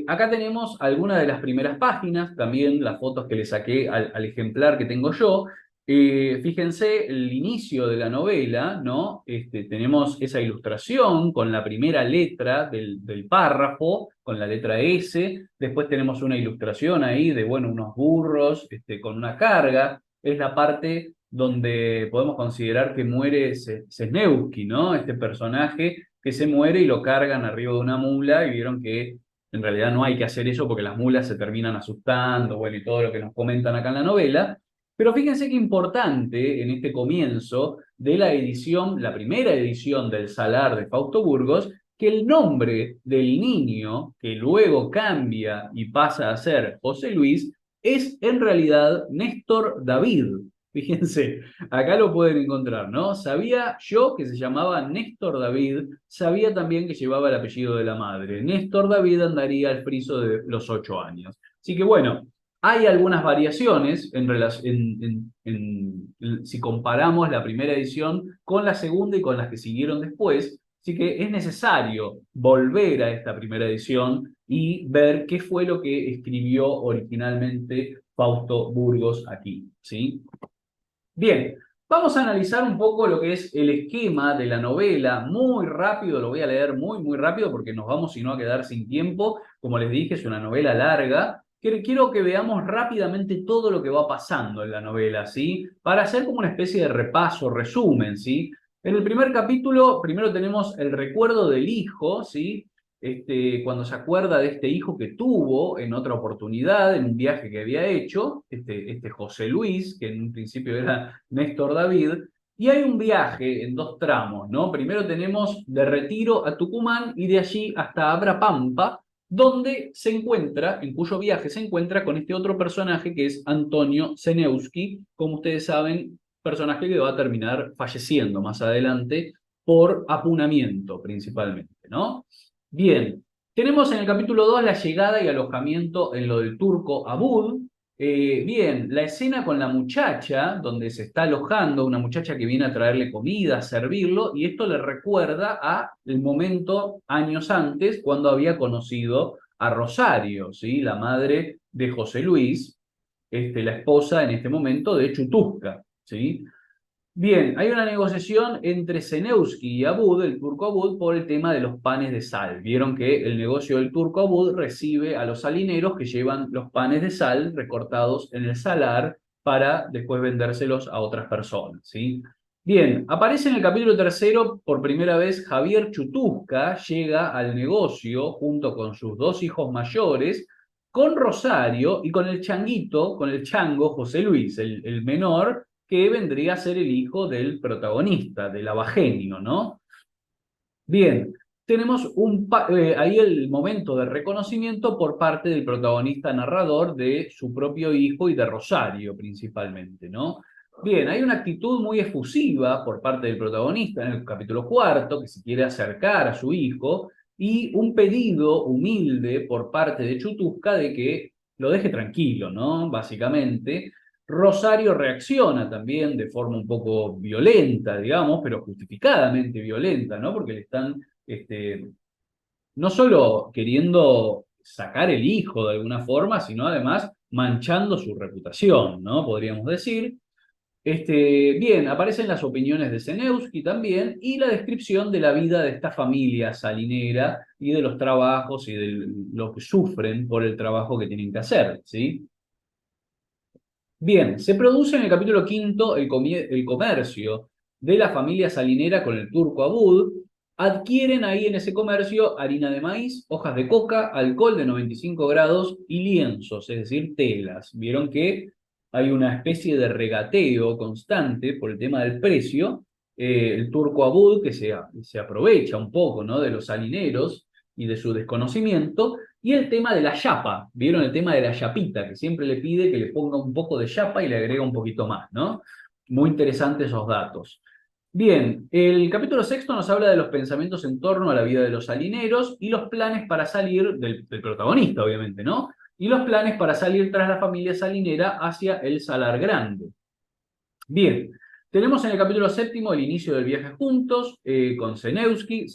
acá tenemos algunas de las primeras páginas, también las fotos que le saqué al ejemplar que tengo yo. Fíjense el inicio de la novela, ¿no? Tenemos esa ilustración con la primera letra del párrafo, con la letra S. Después tenemos una ilustración ahí de, bueno, unos burros con una carga. Es la parte donde podemos considerar que muere Sesneusky, ¿no? Este personaje que se muere y lo cargan arriba de una mula y vieron que en realidad no hay que hacer eso porque las mulas se terminan asustando, bueno, y todo lo que nos comentan acá en la novela. Pero fíjense qué importante en este comienzo de la edición, la primera edición del Salar de Fausto Burgos, que el nombre del niño, que luego cambia y pasa a ser José Luis, es en realidad Néstor David. Fíjense, acá lo pueden encontrar, ¿no? Sabía yo que se llamaba Néstor David, sabía también que llevaba el apellido de la madre. Néstor David andaría al friso de los 8 años. Así que bueno, hay algunas variaciones si comparamos la primera edición con la segunda y con las que siguieron después. Así que es necesario volver a esta primera edición y ver qué fue lo que escribió originalmente Fausto Burgos aquí, ¿sí? Bien, vamos a analizar un poco lo que es el esquema de la novela, muy rápido, lo voy a leer muy rápido porque nos vamos si no a quedar sin tiempo. Como les dije, es una novela larga. Quiero que veamos rápidamente todo lo que va pasando en la novela, ¿sí? Para hacer como una especie de repaso, resumen, ¿sí? En el primer capítulo, primero tenemos el recuerdo del hijo, ¿sí? Cuando se acuerda de este hijo que tuvo en otra oportunidad, en un viaje que había hecho, este José Luis, que en un principio era Néstor David, y hay un viaje en dos tramos, ¿no? Primero tenemos de Retiro a Tucumán y de allí hasta Abrapampa, donde se encuentra, en cuyo viaje se encuentra con este otro personaje que es Antonio Senewski, como ustedes saben, personaje que va a terminar falleciendo más adelante por apunamiento principalmente, ¿no? Bien, tenemos en el capítulo 2 la llegada y alojamiento en lo del turco Abud. Bien, la escena con la muchacha, donde se está alojando, una muchacha que viene a traerle comida, a servirlo, y esto le recuerda a el momento años antes, cuando había conocido a Rosario, ¿sí? La madre de José Luis, la esposa en este momento de Chutusca, ¿sí? Bien, hay una negociación entre Senewski y Abud, el turco Abud, por el tema de los panes de sal. Vieron que el negocio del turco Abud recibe a los salineros que llevan los panes de sal recortados en el salar para después vendérselos a otras personas, ¿sí? Bien, aparece en el capítulo tercero por primera vez Javier Chutusca, llega al negocio junto con sus dos hijos mayores, con Rosario y con el changuito, con el chango José Luis, el menor que vendría a ser el hijo del protagonista, del abagenio, ¿no? Bien, tenemos ahí el momento de reconocimiento por parte del protagonista narrador de su propio hijo y de Rosario principalmente, ¿no? Bien, hay una actitud muy efusiva por parte del protagonista en el capítulo cuarto, que se quiere acercar a su hijo, y un pedido humilde por parte de Chutusca de que lo deje tranquilo, ¿no? Básicamente, Rosario reacciona también de forma un poco violenta, digamos, pero justificadamente violenta, ¿no? Porque le están no solo queriendo sacar el hijo de alguna forma, sino además manchando su reputación, ¿no? Podríamos decir. Bien, aparecen las opiniones de Senewski también y la descripción de la vida de esta familia salinera y de los trabajos y de lo que sufren por el trabajo que tienen que hacer, ¿sí? Bien, se produce en el capítulo quinto el comercio de la familia salinera con el turco Abud. Adquieren ahí en ese comercio harina de maíz, hojas de coca, alcohol de 95 grados y lienzos, es decir, telas. Vieron que hay una especie de regateo constante por el tema del precio. El turco Abud, que se aprovecha un poco, ¿no?, de los salineros y de su desconocimiento, y el tema de la yapa, ¿vieron el tema de la yapita? Que siempre le pide que le ponga un poco de yapa y le agrega un poquito más, ¿no? Muy interesantes esos datos. Bien, el capítulo sexto nos habla de los pensamientos en torno a la vida de los salineros y los planes para salir del protagonista, obviamente, ¿no? y los planes para salir tras la familia salinera hacia el Salar Grande. Bien, tenemos en el capítulo séptimo el inicio del viaje juntos con Zeneuski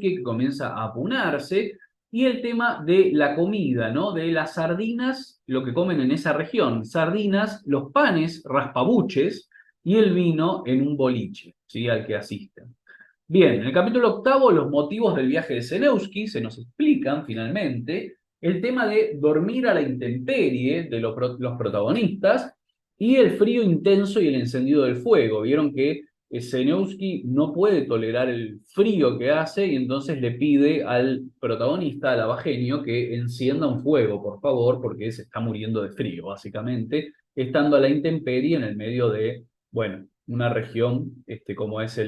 que comienza a apunarse, y el tema de la comida, ¿no? De las sardinas, lo que comen en esa región, sardinas, los panes, raspabuches y el vino en un boliche, ¿sí? Al que asisten. Bien, en el capítulo octavo, los motivos del viaje de Zeneuski se nos explican finalmente. El tema de dormir a la intemperie de los protagonistas y el frío intenso y el encendido del fuego. Vieron que Zeneuski no puede tolerar el frío que hace y entonces le pide al protagonista, al abagenio, que encienda un fuego, por favor, porque se está muriendo de frío, básicamente, estando a la intemperie en el medio de, bueno, una región como es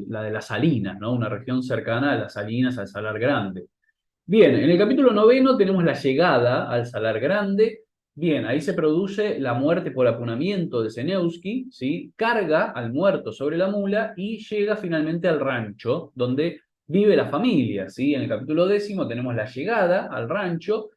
la de las Salinas, ¿no? Una región cercana a las Salinas, al Salar Grande. Bien, en el capítulo noveno tenemos la llegada al Salar Grande. Bien, ahí se produce la muerte por apunamiento de Zeneuski, ¿sí? Carga al muerto sobre la mula y llega finalmente al rancho donde vive la familia, ¿sí? En el capítulo décimo tenemos la llegada al rancho.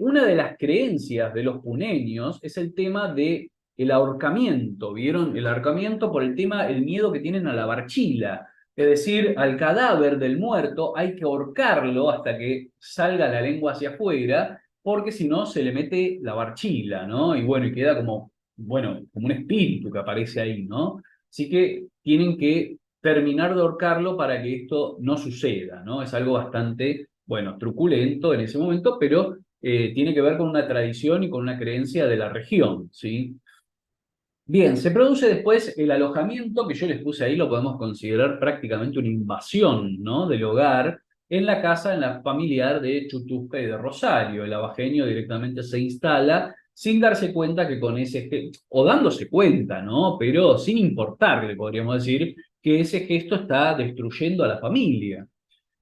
Una de las creencias de los puneños es el tema de el ahorcamiento, ¿vieron? El ahorcamiento por el tema, el miedo que tienen a la barchila, es decir, al cadáver del muerto hay que ahorcarlo hasta que salga la lengua hacia afuera, porque si no se le mete la barchila, ¿no? Y bueno, y queda como, bueno, como un espíritu que aparece ahí, ¿no? Así que tienen que terminar de ahorcarlo para que esto no suceda, ¿no? Es algo bastante, bueno, truculento en ese momento, pero tiene que ver con una tradición y con una creencia de la región, ¿sí? Bien, se produce después el alojamiento, que yo les puse ahí, lo podemos considerar prácticamente una invasión, ¿no? Del hogar en la casa, en la familiar de Chutusca y de Rosario. El abajeño directamente se instala sin darse cuenta que con o dándose cuenta, ¿no? Pero sin importarle, podríamos decir, que ese gesto está destruyendo a la familia.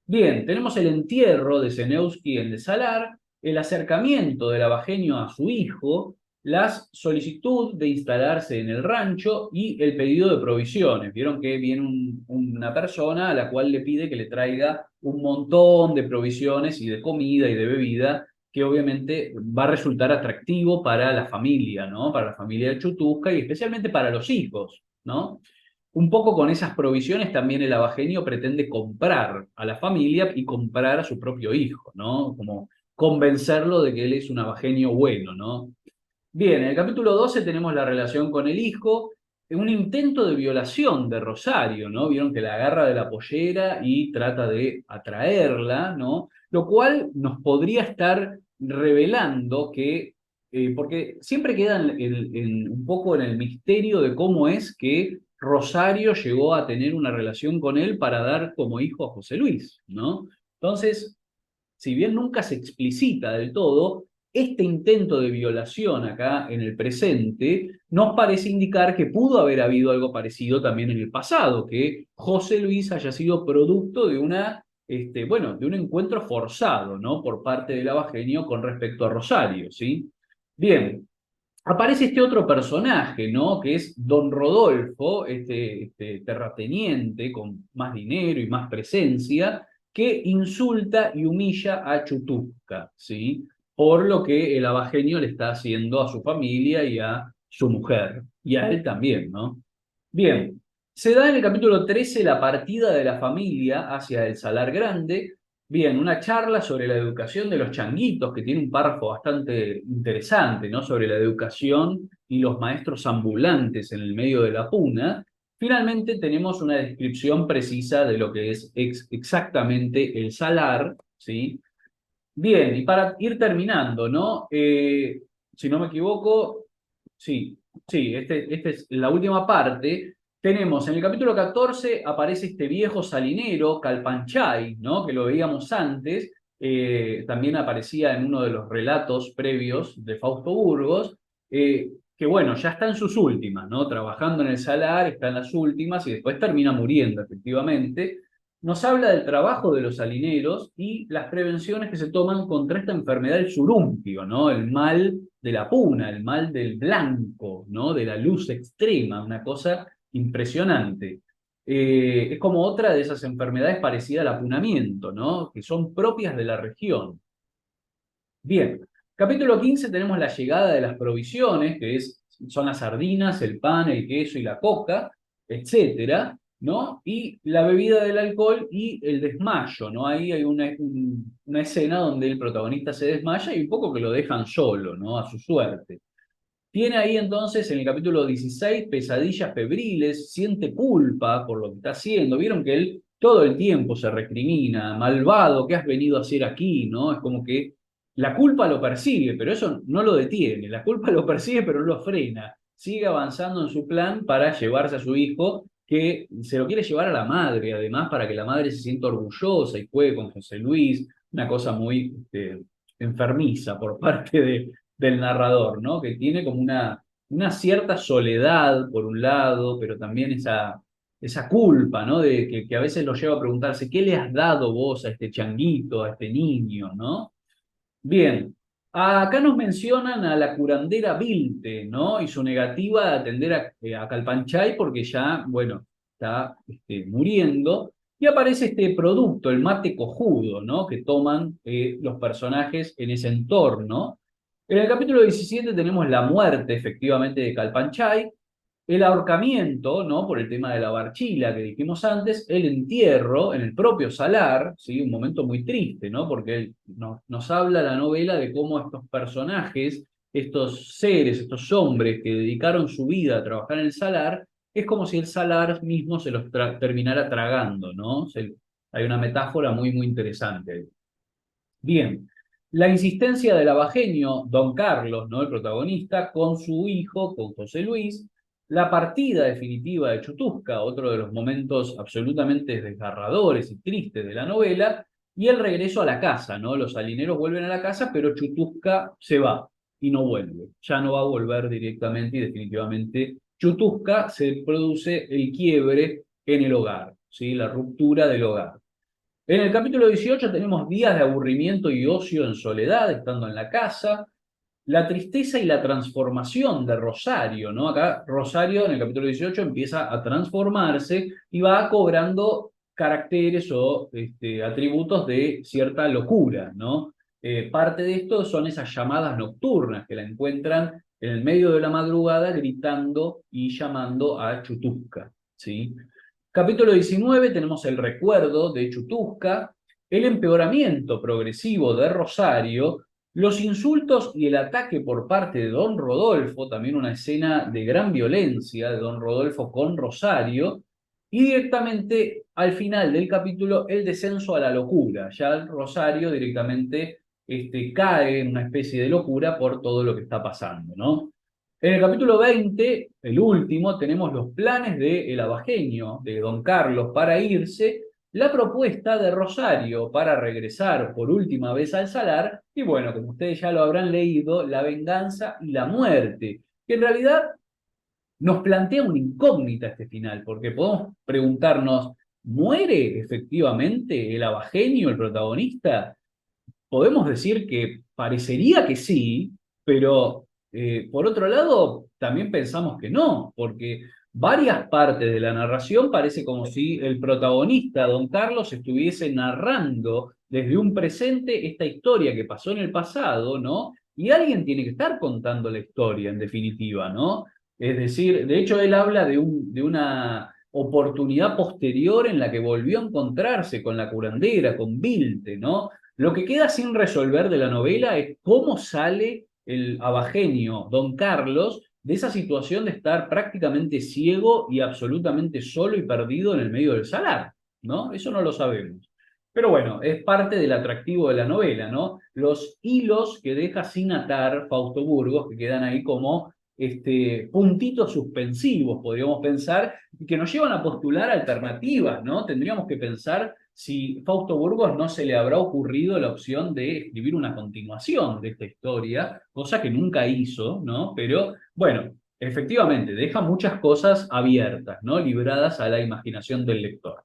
Bien, tenemos el entierro de Zeneuski en el Salar, el acercamiento del abajeño a su hijo, la solicitud de instalarse en el rancho y el pedido de provisiones. Vieron que viene una persona a la cual le pide que le traiga un montón de provisiones y de comida y de bebida, que obviamente va a resultar atractivo para la familia, ¿no? Para la familia de Chutusca y especialmente para los hijos, ¿no? Un poco con esas provisiones también el abagenio pretende comprar a la familia y comprar a su propio hijo, ¿no? Como convencerlo de que él es un abagenio bueno, ¿no? Bien, en el capítulo 12 tenemos la relación con el hijo, un intento de violación de Rosario, ¿no? Vieron que la agarra de la pollera y trata de atraerla, ¿no? Lo cual nos podría estar revelando que, porque siempre queda un poco en el misterio de cómo es que Rosario llegó a tener una relación con él para dar como hijo a José Luis, ¿no? Entonces, si bien nunca se explicita del todo, este intento de violación acá en el presente nos parece indicar que pudo haber habido algo parecido también en el pasado, que José Luis haya sido producto de bueno, de un encuentro forzado, ¿no? Por parte del abagenio con respecto a Rosario, ¿sí? Bien, aparece este otro personaje, ¿no? Que es Don Rodolfo, este terrateniente con más dinero y más presencia, que insulta y humilla a Chutusca, ¿sí? Por lo que el abagenio le está haciendo a su familia y a su mujer, y a él también, ¿no? Bien, se da en el capítulo 13 la partida de la familia hacia el Salar Grande. Bien, una charla sobre la educación de los changuitos, que tiene un párrafo bastante interesante, ¿no? Sobre la educación y los maestros ambulantes en el medio de la puna. Finalmente tenemos una descripción precisa de lo que es exactamente el salar, ¿sí? Bien, y para ir terminando, ¿no? Si no me equivoco, sí, sí, esta es la última parte. Tenemos en el capítulo 14 aparece este viejo salinero, Calpanchay, ¿no? Que lo veíamos antes, también aparecía en uno de los relatos previos de Fausto Burgos, que bueno, ya está en sus últimas, ¿no? Trabajando en el salar, está en las últimas y después termina muriendo, efectivamente. Nos habla del trabajo de los salineros y las prevenciones que se toman contra esta enfermedad del surumpio, ¿no? El mal de la puna, el mal del blanco, ¿no? De la luz extrema, una cosa impresionante. Es como otra de esas enfermedades parecida al apunamiento, ¿no? Que son propias de la región. Bien, Capítulo 15 tenemos la llegada de las provisiones, son las sardinas, el pan, el queso y la coca, etcétera, ¿no? Y la bebida del alcohol y el desmayo, ¿no? Ahí hay una escena donde el protagonista se desmaya y un poco que lo dejan solo, ¿no? A su suerte. Tiene ahí entonces en el capítulo 16 pesadillas febriles, siente culpa por lo que está haciendo. Vieron que él todo el tiempo se recrimina, malvado, ¿qué has venido a hacer aquí? ¿No? Es como que la culpa lo persigue, pero eso no lo detiene. La culpa lo persigue, pero no lo frena. Sigue avanzando en su plan para llevarse a su hijo, que se lo quiere llevar a la madre, además, para que la madre se sienta orgullosa y juegue con José Luis. Una cosa muy enfermiza por parte del narrador, ¿no? Que tiene como una cierta soledad, por un lado, pero también esa culpa, ¿no? De que a veces lo lleva a preguntarse, ¿qué le has dado vos a este changuito, a este niño, ¿no? Bien, acá nos mencionan a la curandera Vilte, ¿no? Y su negativa de atender a Calpanchay porque ya, bueno, está muriendo. Y aparece este producto, el mate cojudo, ¿no? Que toman los personajes en ese entorno. En el capítulo 17 tenemos la muerte, efectivamente, de Calpanchay, el ahorcamiento, ¿no? Por el tema de la barchila que dijimos antes, el entierro en el propio Salar, ¿sí? Un momento muy triste, ¿no? Porque nos habla la novela de cómo estos personajes, estos seres, estos hombres que dedicaron su vida a trabajar en el Salar, es como si el Salar mismo se los terminara tragando, ¿no? Hay una metáfora muy, muy interesante ahí. Bien, la insistencia del abajeño Don Carlos, ¿no? El protagonista, con su hijo, con José Luis, la partida definitiva de Chutusca, otro de los momentos absolutamente desgarradores y tristes de la novela, y el regreso a la casa, ¿no? Los salineros vuelven a la casa, pero Chutusca se va y no vuelve. Ya no va a volver directamente y definitivamente Chutusca se produce el quiebre en el hogar, ¿sí? La ruptura del hogar. En el capítulo 18 tenemos días de aburrimiento y ocio en soledad, estando en la casa, la tristeza y la transformación de Rosario, ¿no? Acá Rosario en el capítulo 18 empieza a transformarse y va cobrando caracteres o atributos de cierta locura, ¿no? Parte de esto son esas llamadas nocturnas que la encuentran en el medio de la madrugada gritando y llamando a Chutusca, ¿sí? Capítulo 19 tenemos el recuerdo de Chutusca, el empeoramiento progresivo de Rosario, los insultos y el ataque por parte de Don Rodolfo, también una escena de gran violencia de Don Rodolfo con Rosario, y directamente al final del capítulo el descenso a la locura. Ya Rosario directamente cae en una especie de locura por todo lo que está pasando, ¿no? En el capítulo 20, el último, tenemos los planes del abajeño, de Don Carlos, para irse, la propuesta de Rosario para regresar por última vez al Salar, y bueno, como ustedes ya lo habrán leído, la venganza y la muerte, que en realidad nos plantea una incógnita este final, porque podemos preguntarnos, ¿muere efectivamente el abajeño, el protagonista? Podemos decir que parecería que sí, pero por otro lado también pensamos que no, porque varias partes de la narración parece como si el protagonista, Don Carlos, estuviese narrando desde un presente esta historia que pasó en el pasado, ¿no? Y alguien tiene que estar contando la historia, en definitiva, ¿no? Es decir, de hecho él habla de una oportunidad posterior en la que volvió a encontrarse con la curandera, con Vilte, ¿no? Lo que queda sin resolver de la novela es cómo sale el abajeño Don Carlos de esa situación de estar prácticamente ciego y absolutamente solo y perdido en el medio del salar, ¿no? Eso no lo sabemos. Pero bueno, es parte del atractivo de la novela, ¿no? Los hilos que deja sin atar Fausto Burgos, que quedan ahí como puntitos suspensivos, podríamos pensar, y que nos llevan a postular alternativas, ¿no? Tendríamos que pensar si Fausto Burgos no se le habrá ocurrido la opción de escribir una continuación de esta historia, cosa que nunca hizo, ¿no? Pero bueno, efectivamente, deja muchas cosas abiertas, ¿no? Libradas a la imaginación del lector.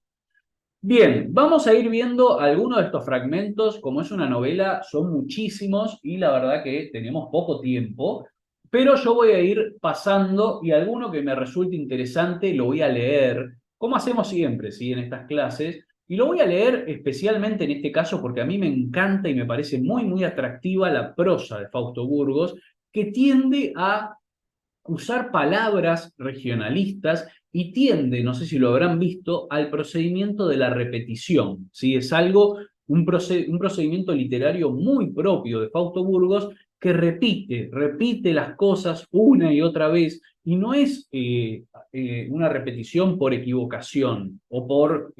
Bien, vamos a ir viendo algunos de estos fragmentos. Como es una novela, son muchísimos y la verdad que tenemos poco tiempo, pero yo voy a ir pasando y alguno que me resulte interesante lo voy a leer, como hacemos siempre, ¿sí? En estas clases, Y lo voy a leer especialmente en este caso porque a mí me encanta y me parece muy, muy atractiva la prosa de Fausto Burgos, que tiende a usar palabras regionalistas y tiende, no sé si lo habrán visto, al procedimiento de la repetición, ¿sí? Es algo, un procedimiento literario muy propio de Fausto Burgos que repite las cosas una y otra vez y no es una repetición por equivocación o por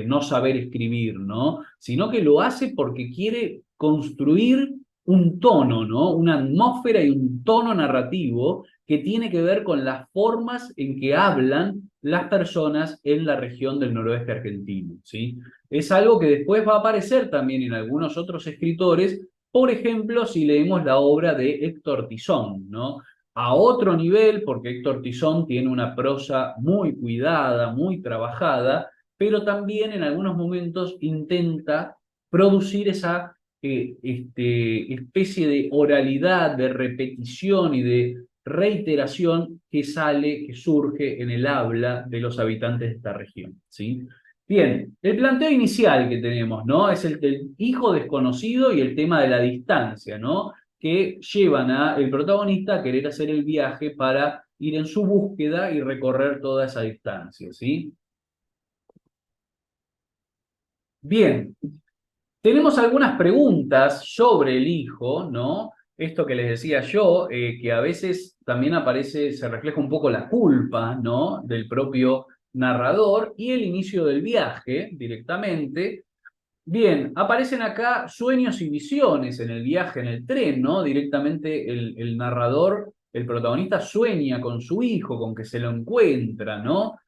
no saber escribir, ¿no? Sino que lo hace porque quiere construir un tono, ¿no? Una atmósfera y un tono narrativo que tiene que ver con las formas en que hablan las personas en la región del noroeste argentino, ¿sí? Es algo que después va a aparecer también en algunos otros escritores, por ejemplo, si leemos la obra de Héctor Tizón, ¿no? A otro nivel, porque Héctor Tizón tiene una prosa muy cuidada, muy trabajada, pero también en algunos momentos intenta producir esa especie de oralidad, de repetición y de reiteración que sale, que surge en el habla de los habitantes de esta región, ¿sí? Bien, el planteo inicial que tenemos, ¿no? Es el del hijo desconocido y el tema de la distancia, ¿no? Que llevan a el protagonista a querer hacer el viaje para ir en su búsqueda y recorrer toda esa distancia, ¿sí? Bien, tenemos algunas preguntas sobre el hijo, ¿no? Esto que les decía yo, que a veces también aparece, se refleja un poco la culpa, ¿no? Del propio narrador y el inicio del viaje directamente. Bien, aparecen acá sueños y visiones en el viaje en el tren, ¿no? Directamente el narrador, el protagonista sueña con su hijo, con que se lo encuentra, ¿no?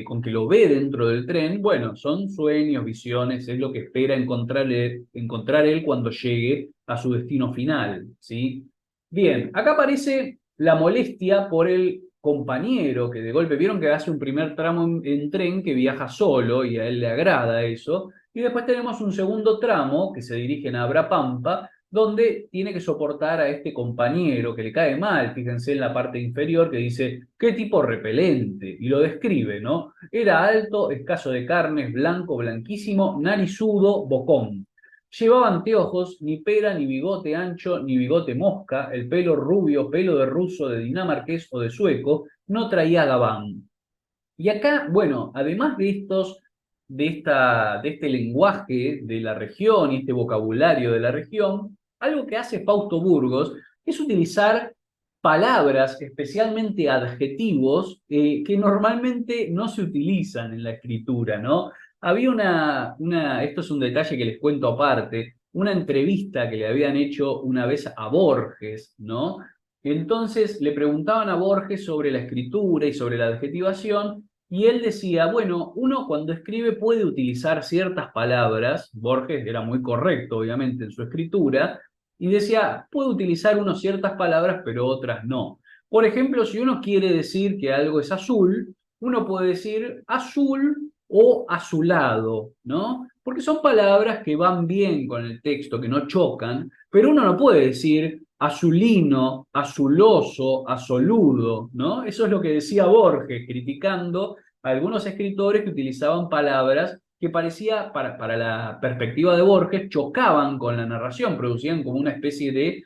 Con que lo ve dentro del tren. Bueno, son sueños, visiones, es lo que espera encontrar él cuando llegue a su destino final, ¿sí? Bien, acá aparece la molestia por el compañero que de golpe vieron que hace un primer tramo en tren que viaja solo y a él le agrada eso. Y después tenemos un segundo tramo que se dirigen a Abrapampa, donde tiene que soportar a este compañero que le cae mal, fíjense en la parte inferior que dice, qué tipo repelente, y lo describe, ¿no? Era alto, escaso de carnes, blanco, blanquísimo, narizudo, bocón. Llevaba anteojos, ni pera, ni bigote ancho, ni bigote mosca, el pelo rubio, pelo de ruso, de dinamarqués o de sueco, no traía gabán. Y acá, bueno, además de de este lenguaje de la región y este vocabulario de la región, algo que hace Fausto Burgos es utilizar palabras, especialmente adjetivos, que normalmente no se utilizan en la escritura, ¿no? Había esto es un detalle que les cuento aparte, una entrevista que le habían hecho una vez a Borges, ¿no? Entonces le preguntaban a Borges sobre la escritura y sobre la adjetivación, y él decía, bueno, uno cuando escribe puede utilizar ciertas palabras, Borges era muy correcto, obviamente, en su escritura, y decía, puede utilizar uno ciertas palabras, pero otras no. Por ejemplo, si uno quiere decir que algo es azul, uno puede decir azul o azulado, ¿no? Porque son palabras que van bien con el texto, que no chocan, pero uno no puede decir azulino, azuloso, azoludo, ¿no? Eso es lo que decía Borges, criticando a algunos escritores que utilizaban palabras que parecía, para la perspectiva de Borges, chocaban con la narración, producían como una especie de,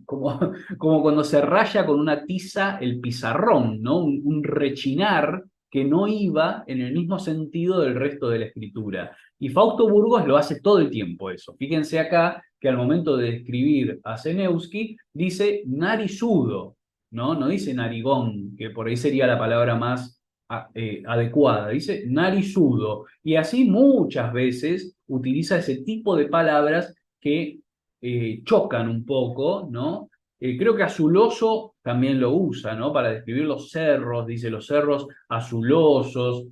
como, como cuando se raya con una tiza el pizarrón, ¿no? Un rechinar que no iba en el mismo sentido del resto de la escritura. Y Fausto Burgos lo hace todo el tiempo eso. Fíjense acá que al momento de describir a Zeneuski dice narizudo, ¿no? No dice narigón, que por ahí sería la palabra más adecuada, dice narizudo. Y así muchas veces utiliza ese tipo de palabras que chocan un poco, ¿no? Creo que azuloso también lo usa, ¿no? Para describir los cerros, dice los cerros azulosos.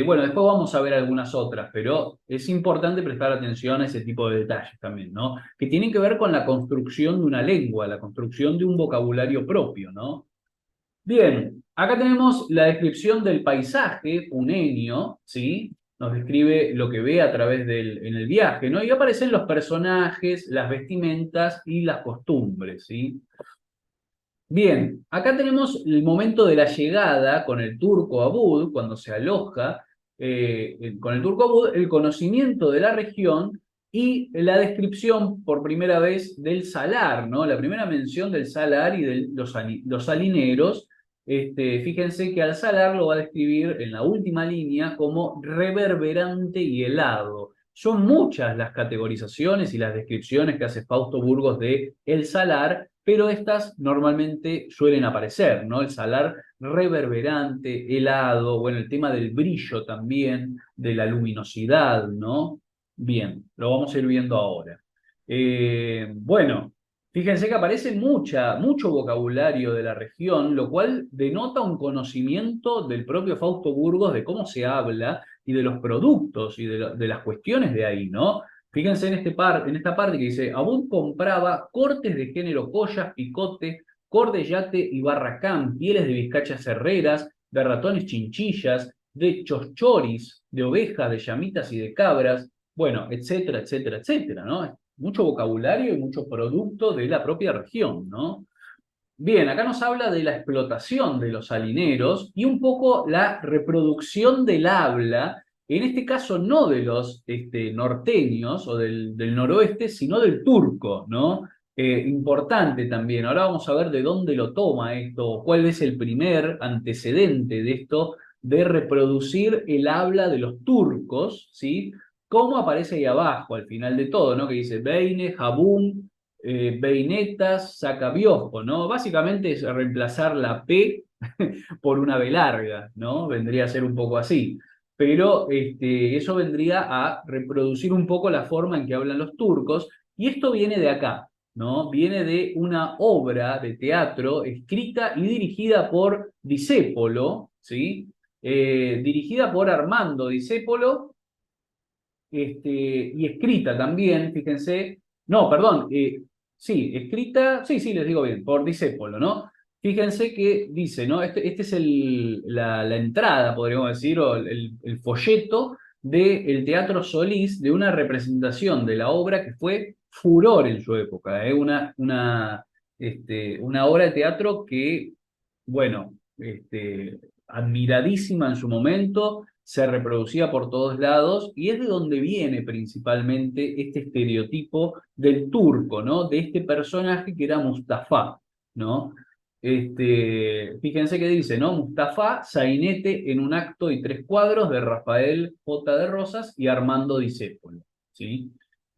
Bueno, después vamos a ver algunas otras, pero es importante prestar atención a ese tipo de detalles también, ¿no? Que tienen que ver con la construcción de una lengua, la construcción de un vocabulario propio, ¿no? Bien, acá tenemos la descripción del paisaje punenio, ¿sí? Nos describe lo que ve a través en el viaje, ¿no? Y aparecen los personajes, las vestimentas y las costumbres, ¿sí? Bien, acá tenemos el momento de la llegada con el turco Abud, cuando se aloja con el turco Bud, el conocimiento de la región y la descripción por primera vez del salar, ¿no? La primera mención del salar y de los salineros. Fíjense que al salar lo va a describir en la última línea como reverberante y helado. Son muchas las categorizaciones y las descripciones que hace Fausto Burgos de el salar, pero estas normalmente suelen aparecer, ¿no? El salar reverberante, helado, bueno, el tema del brillo también, de la luminosidad, ¿no? Bien, lo vamos a ir viendo ahora. Bueno, fíjense que aparece mucho vocabulario de la región, lo cual denota un conocimiento del propio Fausto Burgos de cómo se habla y de los productos y de las cuestiones de ahí, ¿no? Fíjense en esta parte que dice, Abud compraba cortes de género collas, picote, cordellate y barracán, pieles de vizcachas herreras, de ratones chinchillas, de chochoris, de ovejas, de llamitas y de cabras, bueno, etcétera, etcétera, etcétera, ¿no? Mucho vocabulario y mucho producto de la propia región, ¿no? Bien, acá nos habla de la explotación de los salineros y un poco la reproducción del habla, en este caso no de los norteños o del noroeste, sino del turco, ¿no? Importante también. Ahora vamos a ver de dónde lo toma esto, cuál es el primer antecedente de esto, de reproducir el habla de los turcos, ¿sí? Como aparece ahí abajo, al final de todo, ¿no? Que dice Beine, Jabún, Beinetas, Sacabiosco, ¿no? Básicamente es reemplazar la P por una B larga, ¿no? Vendría a ser un poco así. Pero eso vendría a reproducir un poco la forma en que hablan los turcos, y esto viene de acá, ¿no? Viene de una obra de teatro escrita y dirigida por Discépolo, ¿sí? Dirigida por Armando Discépolo, y escrita también, fíjense, no, perdón, sí, escrita, sí, sí, les digo bien, por Discépolo, ¿no? Fíjense que dice, ¿no? Este es la entrada, podríamos decir, o el folleto del Teatro Solís, de una representación de la obra que fue furor en su época, ¿eh? Una obra de teatro que, bueno, admiradísima en su momento, se reproducía por todos lados y es de donde viene principalmente este estereotipo del turco, ¿no? De este personaje que era Mustafa, ¿no? Fíjense que dice, ¿no? Mustafa, sainete en un acto y tres cuadros de Rafael J. de Rosas y Armando Discépolo, ¿sí?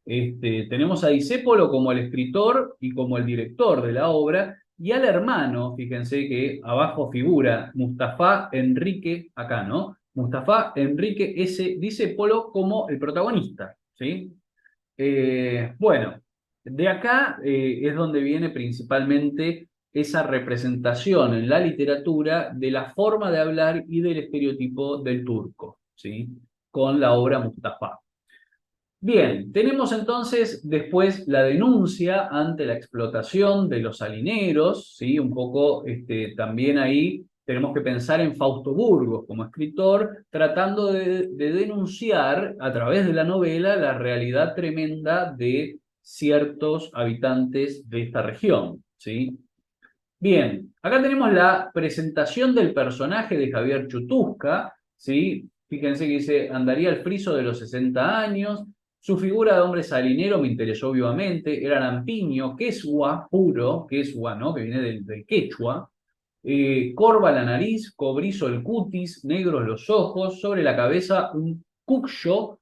Tenemos a Discépolo como el escritor y como el director de la obra, y al hermano, fíjense que abajo figura Mustafa Enrique, acá, ¿no? Mustafa Enrique S. Discépolo como el protagonista, ¿sí? Bueno, de acá es donde viene principalmente esa representación en la literatura de la forma de hablar y del estereotipo del turco, ¿sí? Con la obra Mustafa. Bien, tenemos entonces después la denuncia ante la explotación de los salineros, ¿sí? Un poco también ahí tenemos que pensar en Fausto Burgos como escritor, tratando de denunciar a través de la novela la realidad tremenda de ciertos habitantes de esta región, ¿sí? Bien, acá tenemos la presentación del personaje de Javier Chutusca, ¿sí? Fíjense que dice, andaría el friso de los 60 años, su figura de hombre salinero me interesó vivamente, era lampiño, quechua puro, quechua, ¿no? Que viene del quechua, corva la nariz, cobrizo el cutis, negros los ojos, sobre la cabeza un cucyo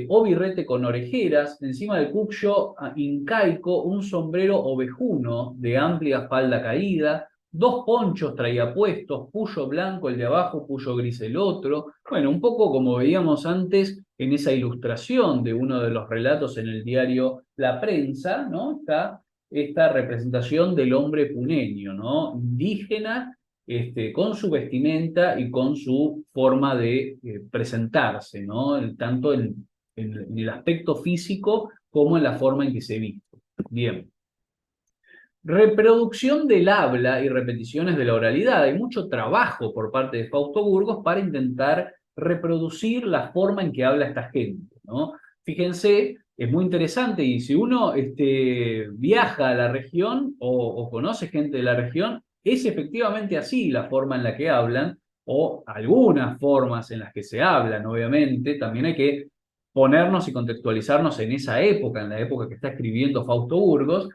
o birrete con orejeras, encima del cucyo incaico un sombrero ovejuno de amplia falda caída, dos ponchos traía puestos, puyo blanco el de abajo, puyo gris el otro. Bueno, un poco como veíamos antes en esa ilustración de uno de los relatos en el diario La Prensa, ¿no? Está esta representación del hombre puneño, ¿no? Indígena, con su vestimenta y con su forma de presentarse, ¿no? Tanto en el aspecto físico como en la forma en que se viste. Bien. Reproducción del habla y repeticiones de la oralidad. Hay mucho trabajo por parte de Fausto Burgos para intentar reproducir la forma en que habla esta gente, ¿no? Fíjense, es muy interesante y si uno viaja a la región o conoce gente de la región, es efectivamente así la forma en la que hablan, o algunas formas en las que se hablan, obviamente, también hay que ponernos y contextualizarnos en esa época, en la época que está escribiendo Fausto Burgos,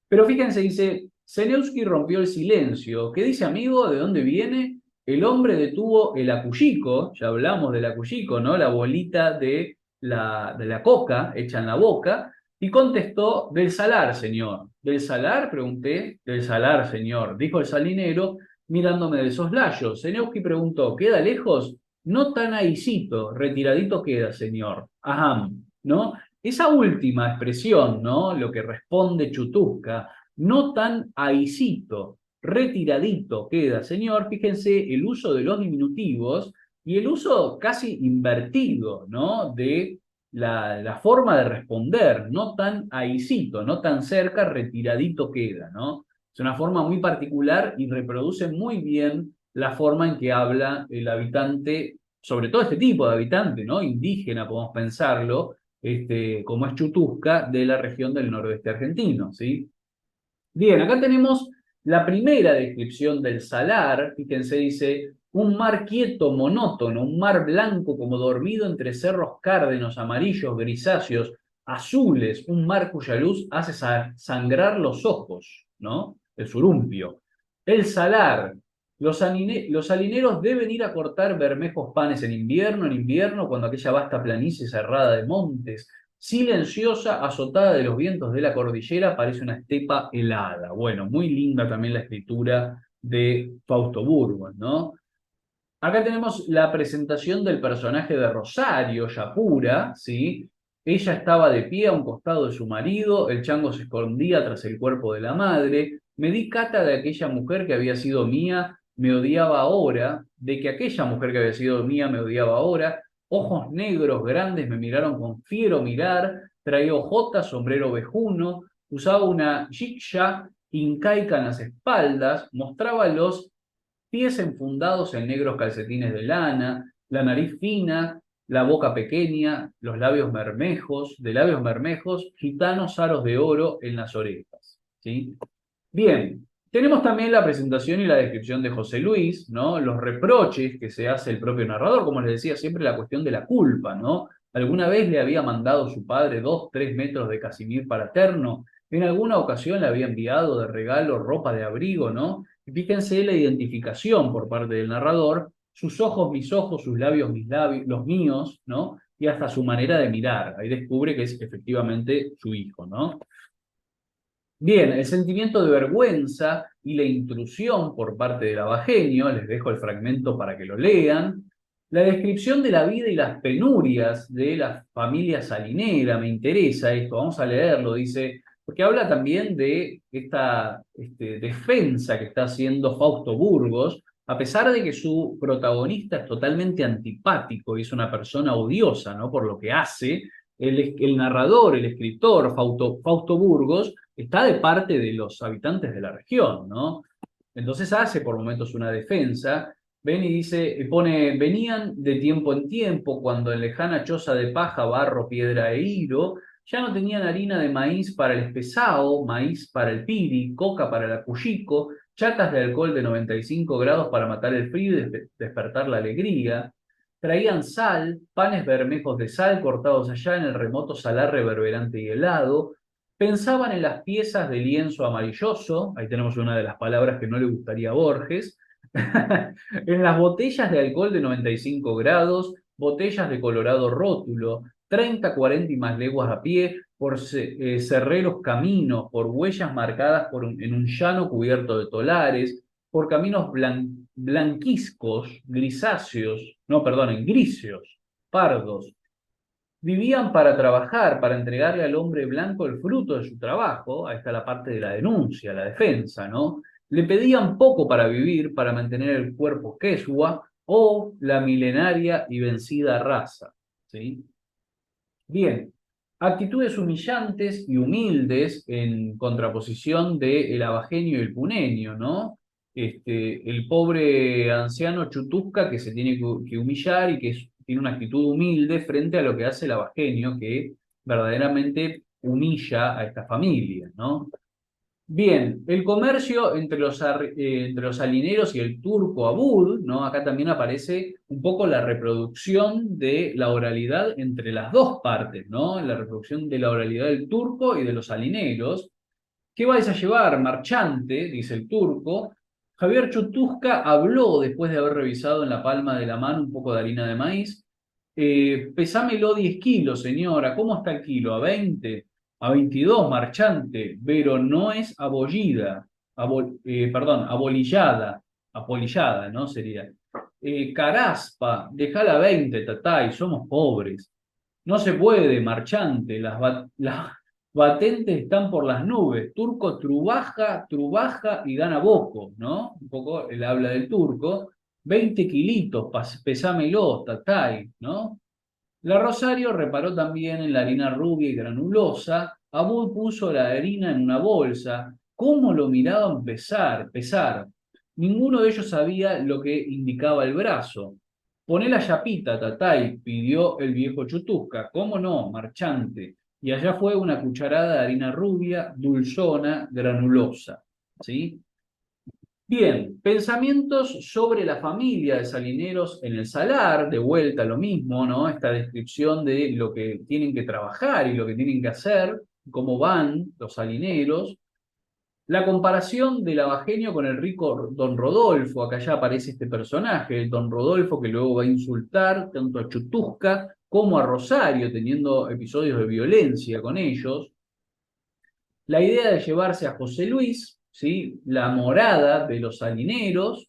pero fíjense, dice, Senewski rompió el silencio. ¿Qué dice, amigo? ¿De dónde viene? El hombre detuvo el acullico, ya hablamos del acullico, ¿no? La bolita de la coca hecha en la boca, y contestó, del salar, señor. ¿Del salar? Pregunté. Del salar, señor, dijo el salinero, mirándome de soslayo. Senewski preguntó, ¿queda lejos? No tan ahícito, retiradito queda, señor. Ajá, ¿no? Esa última expresión, ¿no? Lo que responde Chutusca, no tan ahícito, retiradito queda, señor. Fíjense el uso de los diminutivos y el uso casi invertido, ¿no? De la forma de responder, no tan ahícito, no tan cerca, retiradito queda, ¿no? Es una forma muy particular y reproduce muy bien la forma en que habla el habitante, sobre todo este tipo de habitante, ¿no? Indígena, podemos pensarlo, como es Chutusca, de la región del noroeste argentino, ¿sí? Bien, acá tenemos la primera descripción del salar. Fíjense, dice, un mar quieto, monótono, un mar blanco como dormido entre cerros cárdenos, amarillos, grisáceos, azules, un mar cuya luz hace sangrar los ojos, ¿no? El surumpio. El salar. Los salineros deben ir a cortar bermejos panes en invierno, cuando aquella vasta planicie cerrada de montes, silenciosa, azotada de los vientos de la cordillera, parece una estepa helada. Bueno, muy linda también la escritura de Fausto Burgos, ¿no? Acá tenemos la presentación del personaje de Rosario, Yapura, ¿sí? Ella estaba de pie a un costado de su marido, el chango se escondía tras el cuerpo de la madre. Me di cata de aquella mujer que había sido mía, me odiaba ahora, de que aquella mujer que había sido mía me odiaba ahora. Ojos negros grandes me miraron con fiero mirar, traía hojotas, sombrero vejuno, usaba una jiksha incaica en las espaldas, mostraba los pies enfundados en negros calcetines de lana, la nariz fina, la boca pequeña, los labios bermejos, de labios bermejos, gitanos aros de oro en las orejas, ¿sí? Bien, tenemos también la presentación y la descripción de José Luis, ¿no? Los reproches que se hace el propio narrador, como les decía, siempre la cuestión de la culpa, ¿no? ¿Alguna vez le había mandado su padre 2, 3 metros de casimir para terno? En alguna ocasión le había enviado de regalo ropa de abrigo, ¿no? Y fíjense la identificación por parte del narrador, sus ojos, mis ojos, sus labios, mis labios, los míos, ¿no? Y hasta su manera de mirar. Ahí descubre que es efectivamente su hijo, ¿no? Bien, el sentimiento de vergüenza y la intrusión por parte del abagenio, les dejo el fragmento para que lo lean. La descripción de la vida y las penurias de la familia salinera, me interesa esto, vamos a leerlo, dice, porque habla también de esta defensa que está haciendo Fausto Burgos, a pesar de que su protagonista es totalmente antipático y es una persona odiosa, ¿no? Por lo que hace, el narrador, el escritor, Fausto Burgos, está de parte de los habitantes de la región, ¿no? Entonces hace por momentos una defensa, ven y dice, pone, venían de tiempo en tiempo, cuando en lejana choza de paja, barro, piedra e hilo, ya no tenían harina de maíz para el espesao, maíz para el piri, coca para el acullico, chatas de alcohol de 95 grados para matar el frío y despertar la alegría. Traían sal, panes bermejos de sal cortados allá en el remoto salar reverberante y helado. Pensaban en las piezas de lienzo amarilloso, ahí tenemos una de las palabras que no le gustaría a Borges, en las botellas de alcohol de 95 grados, botellas de colorado rótulo, 30, 40 y más leguas a pie, por cerreros caminos, por huellas marcadas en un llano cubierto de tolares, por caminos blanquizcos, grisáceos, no, perdonen, griseos, pardos. Vivían para trabajar, para entregarle al hombre blanco el fruto de su trabajo. Ahí está la parte de la denuncia, la defensa, ¿no? Le pedían poco para vivir, para mantener el cuerpo quechua o la milenaria y vencida raza, ¿sí? Bien, actitudes humillantes y humildes en contraposición del abajeño y el puneño, ¿no? El pobre anciano Chutusca que se tiene que humillar y que tiene una actitud humilde frente a lo que hace el abajeño, que verdaderamente humilla a esta familia, ¿no? Bien, el comercio entre los salineros y el turco Abud, ¿no? Acá también aparece un poco la reproducción de la oralidad entre las dos partes, ¿no? La reproducción de la oralidad del turco y de los salineros. ¿Qué vais a llevar, marchante? Dice el turco. Javier Chutusca habló después de haber revisado en la palma de la mano un poco de harina de maíz. Pesámelo 10 kilos, señora. ¿Cómo está el kilo? ¿A 20? ¿A 22, marchante? Pero no es abollida. Perdón, abolillada. Apolillada, ¿no? Sería. Caraspa, dejala a 20, tatay. Somos pobres. No se puede, marchante, las patentes están por las nubes. Turco trubaja, trubaja y gana boco, ¿no? Un poco el habla del turco. 20 kilitos, pesámelo, tatay, ¿no? La Rosario reparó también en la harina rubia y granulosa. Abud puso la harina en una bolsa. ¿Cómo lo miraban pesar? Ninguno de ellos sabía lo que indicaba el brazo. Poné la chapita, tatay, pidió el viejo Chutusca. ¿Cómo no, marchante? Y allá fue una cucharada de harina rubia, dulzona, granulosa. ¿Sí? Bien, pensamientos sobre la familia de salineros en el salar, de vuelta a lo mismo, ¿no? Esta descripción de lo que tienen que trabajar y lo que tienen que hacer, cómo van los salineros. La comparación del abajeño con el rico Don Rodolfo, acá ya aparece este personaje, el Don Rodolfo que luego va a insultar tanto a Chutusca como a Rosario, teniendo episodios de violencia con ellos. La idea de llevarse a José Luis, ¿sí? La morada de los salineros.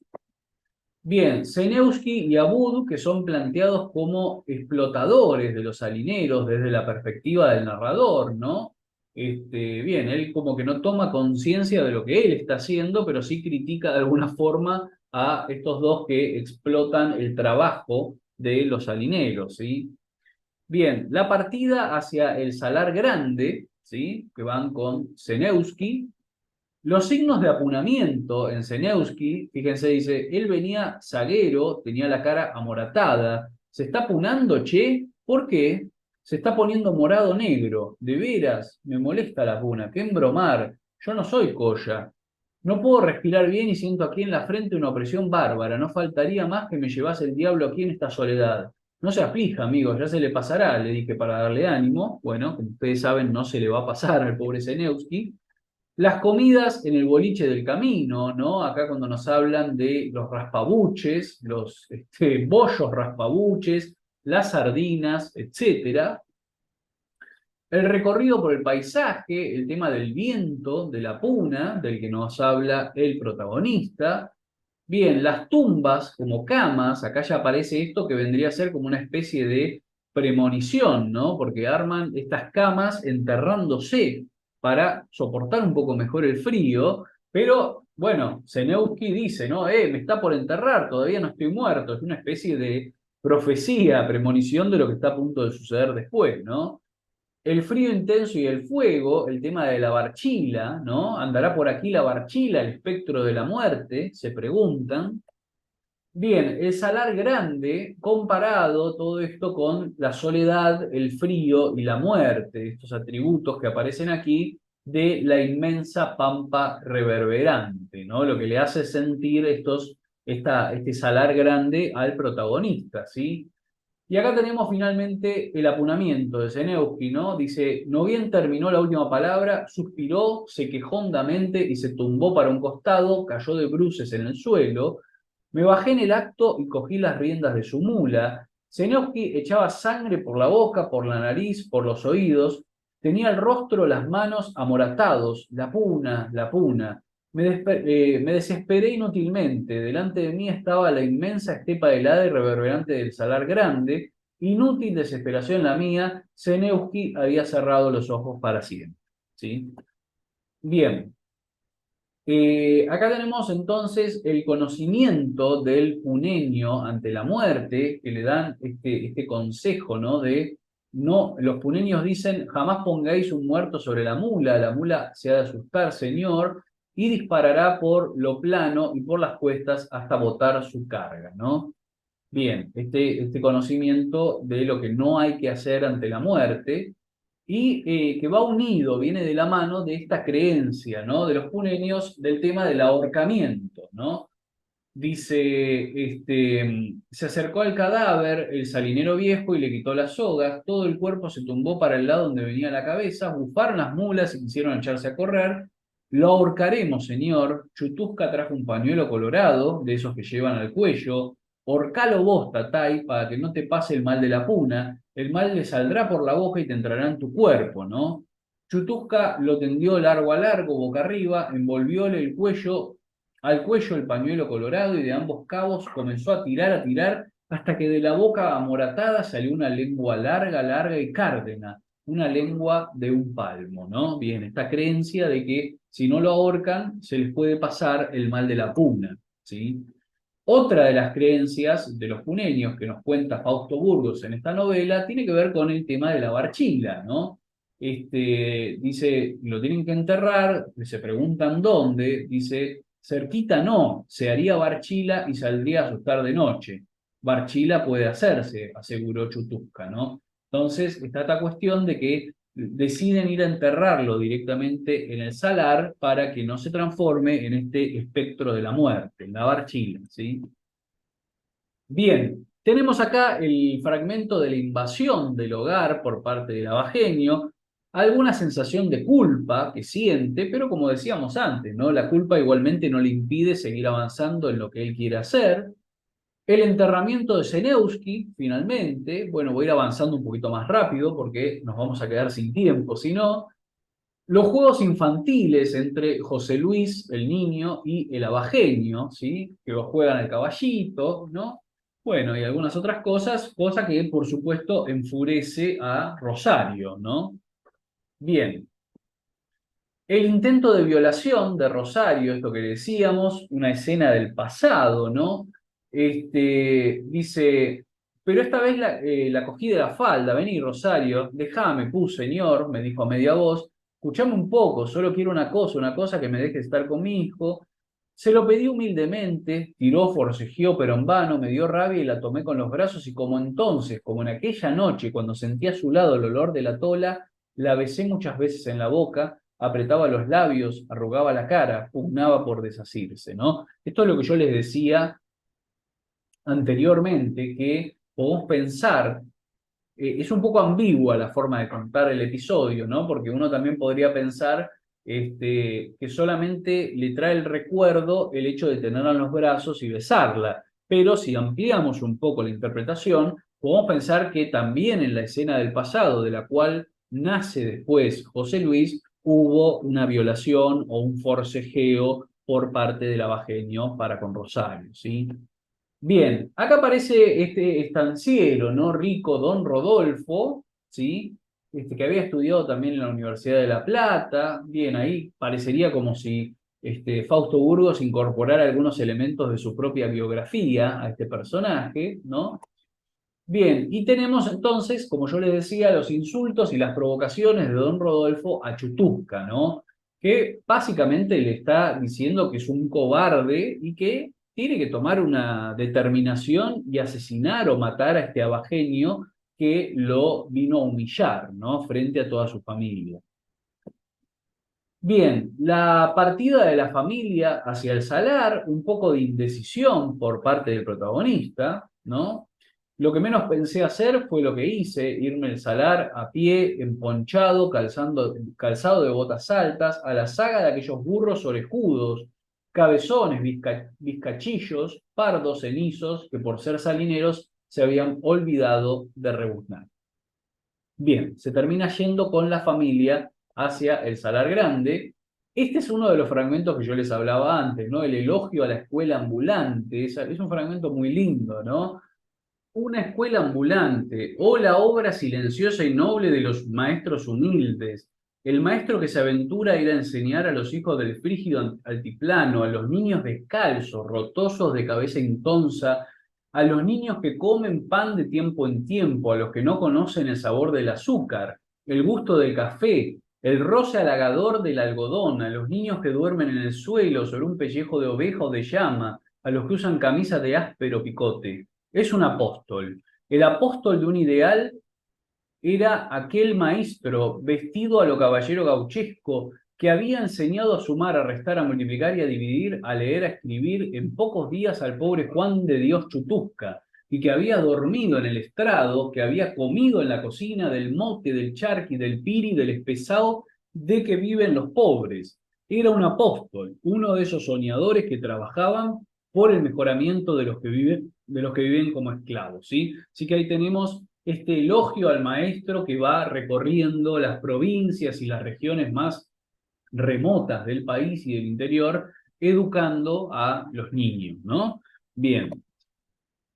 Bien, Zeneuski y Abud, que son planteados como explotadores de los salineros desde la perspectiva del narrador, ¿no? Bien, él como que no toma conciencia de lo que él está haciendo, pero sí critica de alguna forma a estos dos que explotan el trabajo de los salineros, ¿sí? Bien, la partida hacia el Salar Grande, ¿sí? Que van con Zeneuski. Los signos de apunamiento en Zeneuski, fíjense, dice, él venía zaguero, tenía la cara amoratada. ¿Se está apunando, che? ¿Por qué? Se está poniendo morado negro. De veras, me molesta la puna. ¿Qué embromar? Yo no soy colla. No puedo respirar bien y siento aquí en la frente una opresión bárbara. No faltaría más que me llevase el diablo aquí en esta soledad. No se aflija, amigos, ya se le pasará, le dije para darle ánimo. Bueno, como ustedes saben, no se le va a pasar al pobre Zeneuski. Las comidas en el boliche del camino, ¿no? Acá cuando nos hablan de los raspabuches, los bollos raspabuches, las sardinas, etcétera. El recorrido por el paisaje, el tema del viento, de la puna, del que nos habla el protagonista. Bien, las tumbas como camas, acá ya aparece esto que vendría a ser como una especie de premonición, ¿no? Porque arman estas camas enterrándose para soportar un poco mejor el frío, pero bueno, Zeneuski dice, ¿no? Me está por enterrar, todavía no estoy muerto, es una especie de profecía, premonición de lo que está a punto de suceder después, ¿no? El frío intenso y el fuego, el tema de la barchila, ¿no? ¿Andará por aquí la barchila, el espectro de la muerte? Se preguntan. Bien, el salar grande, comparado todo esto con la soledad, el frío y la muerte, estos atributos que aparecen aquí de la inmensa pampa reverberante, ¿no? Lo que le hace sentir este salar grande al protagonista, ¿sí? Y acá tenemos finalmente el apunamiento de Zeneuski, ¿no? Dice, no bien terminó la última palabra, suspiró, se quejó hondamente y se tumbó para un costado, cayó de bruces en el suelo. Me bajé en el acto y cogí las riendas de su mula. Zeneuski echaba sangre por la boca, por la nariz, por los oídos. Tenía el rostro, las manos amoratados. La puna, la puna. Me desesperé inútilmente. Delante de mí estaba la inmensa estepa helada y reverberante del salar grande. Inútil desesperación la mía. Zeneuski había cerrado los ojos para siempre. ¿Sí? Bien. Acá tenemos entonces el conocimiento del puneño ante la muerte, que le dan este consejo, ¿no? No, los puneños dicen, jamás pongáis un muerto sobre la mula se ha de asustar, señor, y disparará por lo plano y por las cuestas hasta botar su carga, ¿no? Bien, este conocimiento de lo que no hay que hacer ante la muerte. y que va unido, viene de la mano de esta creencia, ¿no? De los puneños del tema del ahorcamiento, ¿no? Dice, se acercó al cadáver el salinero viejo y le quitó las sogas, todo el cuerpo se tumbó para el lado donde venía la cabeza, bufaron las mulas y quisieron echarse a correr. Lo ahorcaremos, señor. Chutusca trajo un pañuelo colorado, de esos que llevan al cuello. Horcalo vos, Tatay, para que no te pase el mal de la puna. El mal le saldrá por la boca y te entrará en tu cuerpo, ¿no? Chutusca lo tendió largo a largo, boca arriba, envolvióle el cuello al cuello el pañuelo colorado y de ambos cabos comenzó a tirar, hasta que de la boca amoratada salió una lengua larga, larga y cárdena, una lengua de un palmo, ¿no? Bien, esta creencia de que si no lo ahorcan se les puede pasar el mal de la puna, ¿sí? Otra de las creencias de los puneños que nos cuenta Fausto Burgos en esta novela tiene que ver con el tema de la barchila, ¿no? Dice, lo tienen que enterrar, se preguntan dónde, dice, cerquita no, se haría barchila y saldría a asustar de noche. Barchila puede hacerse, aseguró Chutusca, ¿no? Entonces, está esta cuestión de que deciden ir a enterrarlo directamente en el salar para que no se transforme en este espectro de la muerte, en la barchila, ¿sí? Bien, tenemos acá el fragmento de la invasión del hogar por parte del abajeño, alguna sensación de culpa que siente, pero como decíamos antes, ¿no? La culpa igualmente no le impide seguir avanzando en lo que él quiere hacer. El enterramiento de Zenewski, finalmente, bueno, voy a ir avanzando un poquito más rápido porque nos vamos a quedar sin tiempo, si no. Los juegos infantiles entre José Luis, el niño, y el abajeño, ¿sí? Que lo juegan al caballito, ¿no? Bueno, y algunas otras cosas, cosa que por supuesto enfurece a Rosario, ¿no? Bien, el intento de violación de Rosario, esto que decíamos, una escena del pasado, ¿no? Dice, pero esta vez la cogí de la falda, vení Rosario, déjame, señor, me dijo a media voz, escuchame un poco, solo quiero una cosa que me deje estar con mi hijo. Se lo pedí humildemente, tiró, forcejeó, pero en vano, me dio rabia y la tomé con los brazos y como entonces, como en aquella noche, cuando sentí a su lado el olor de la tola, la besé muchas veces en la boca, apretaba los labios, arrugaba la cara, pugnaba por desasirse, ¿no? Esto es lo que yo les decía anteriormente, que podemos pensar, es un poco ambigua la forma de contar el episodio, ¿no? Porque uno también podría pensar que solamente le trae el recuerdo el hecho de tenerla en los brazos y besarla, pero si ampliamos un poco la interpretación, podemos pensar que también en la escena del pasado, de la cual nace después José Luis, hubo una violación o un forcejeo por parte del abajeño para con Rosario, ¿sí? Bien, acá aparece este estanciero, ¿no? Rico Don Rodolfo, ¿sí? Que había estudiado también en la Universidad de La Plata. Bien, ahí parecería como si Fausto Burgos incorporara algunos elementos de su propia biografía a este personaje, ¿no? Bien, y tenemos entonces, como yo les decía, los insultos y las provocaciones de Don Rodolfo a Chutusca, ¿no? Que básicamente le está diciendo que es un cobarde y que tiene que tomar una determinación y asesinar o matar a este abajeño que lo vino a humillar, ¿no? Frente a toda su familia. Bien, la partida de la familia hacia el salar, un poco de indecisión por parte del protagonista, ¿no? Lo que menos pensé hacer fue lo que hice, irme al salar a pie, emponchado, calzado de botas altas, a la saga de aquellos burros orejudos, cabezones, vizcachillos, pardos, cenizos, que por ser salineros se habían olvidado de rebuznar. Bien, se termina yendo con la familia hacia el Salar Grande. Este es uno de los fragmentos que yo les hablaba antes, ¿no? El elogio a la escuela ambulante. Es un fragmento muy lindo, ¿no? Una escuela ambulante, o la obra silenciosa y noble de los maestros humildes. El maestro que se aventura a ir a enseñar a los hijos del frígido altiplano, a los niños descalzos, rotosos de cabeza intonsa, a los niños que comen pan de tiempo en tiempo, a los que no conocen el sabor del azúcar, el gusto del café, el roce halagador del algodón, a los niños que duermen en el suelo sobre un pellejo de oveja o de llama, a los que usan camisa de áspero picote. Es un apóstol, el apóstol de un ideal era aquel maestro vestido a lo caballero gauchesco que había enseñado a sumar, a restar, a multiplicar y a dividir, a leer, a escribir en pocos días al pobre Juan de Dios Chutusca, y que había dormido en el estrado, que había comido en la cocina del mote, del charqui, del piri, del espesao, de que viven los pobres. Era un apóstol, uno de esos soñadores que trabajaban por el mejoramiento de los que viven como esclavos, ¿sí? Así que ahí tenemos este elogio al maestro que va recorriendo las provincias y las regiones más remotas del país y del interior, educando a los niños, ¿no? Bien,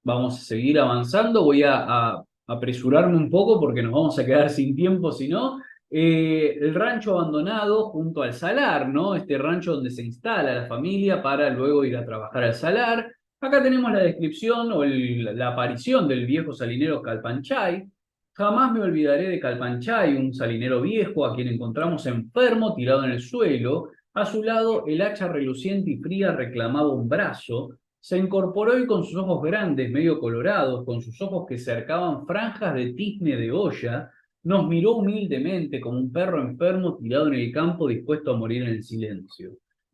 vamos a seguir avanzando, voy a apresurarme un poco porque nos vamos a quedar sin tiempo si no. El rancho abandonado junto al salar, ¿no? Este rancho donde se instala la familia para luego ir a trabajar al salar. Acá tenemos la descripción o la aparición del viejo salinero Calpanchay. Jamás me olvidaré de Calpanchay, un salinero viejo a quien encontramos enfermo, tirado en el suelo. A su lado, el hacha reluciente y fría reclamaba un brazo. Se incorporó y con sus ojos grandes, medio colorados, con sus ojos que cercaban franjas de tizne de olla, nos miró humildemente como un perro enfermo tirado en el campo dispuesto a morir en el silencio.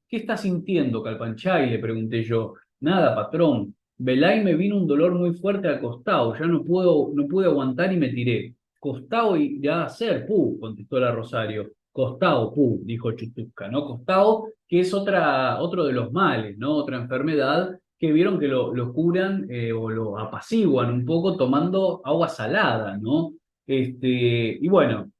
¿Qué está sintiendo, Calpanchay?, le pregunté yo. Nada, patrón. Velay me vino un dolor muy fuerte al costado, ya no pude aguantar y me tiré. Costado irá a ser, pu, contestó la Rosario. Costado, pu, dijo Chutusca, ¿no? Costado, que es otro de los males, ¿no? Otra enfermedad que vieron que lo curan o lo apaciguan un poco tomando agua salada, ¿no? Y bueno,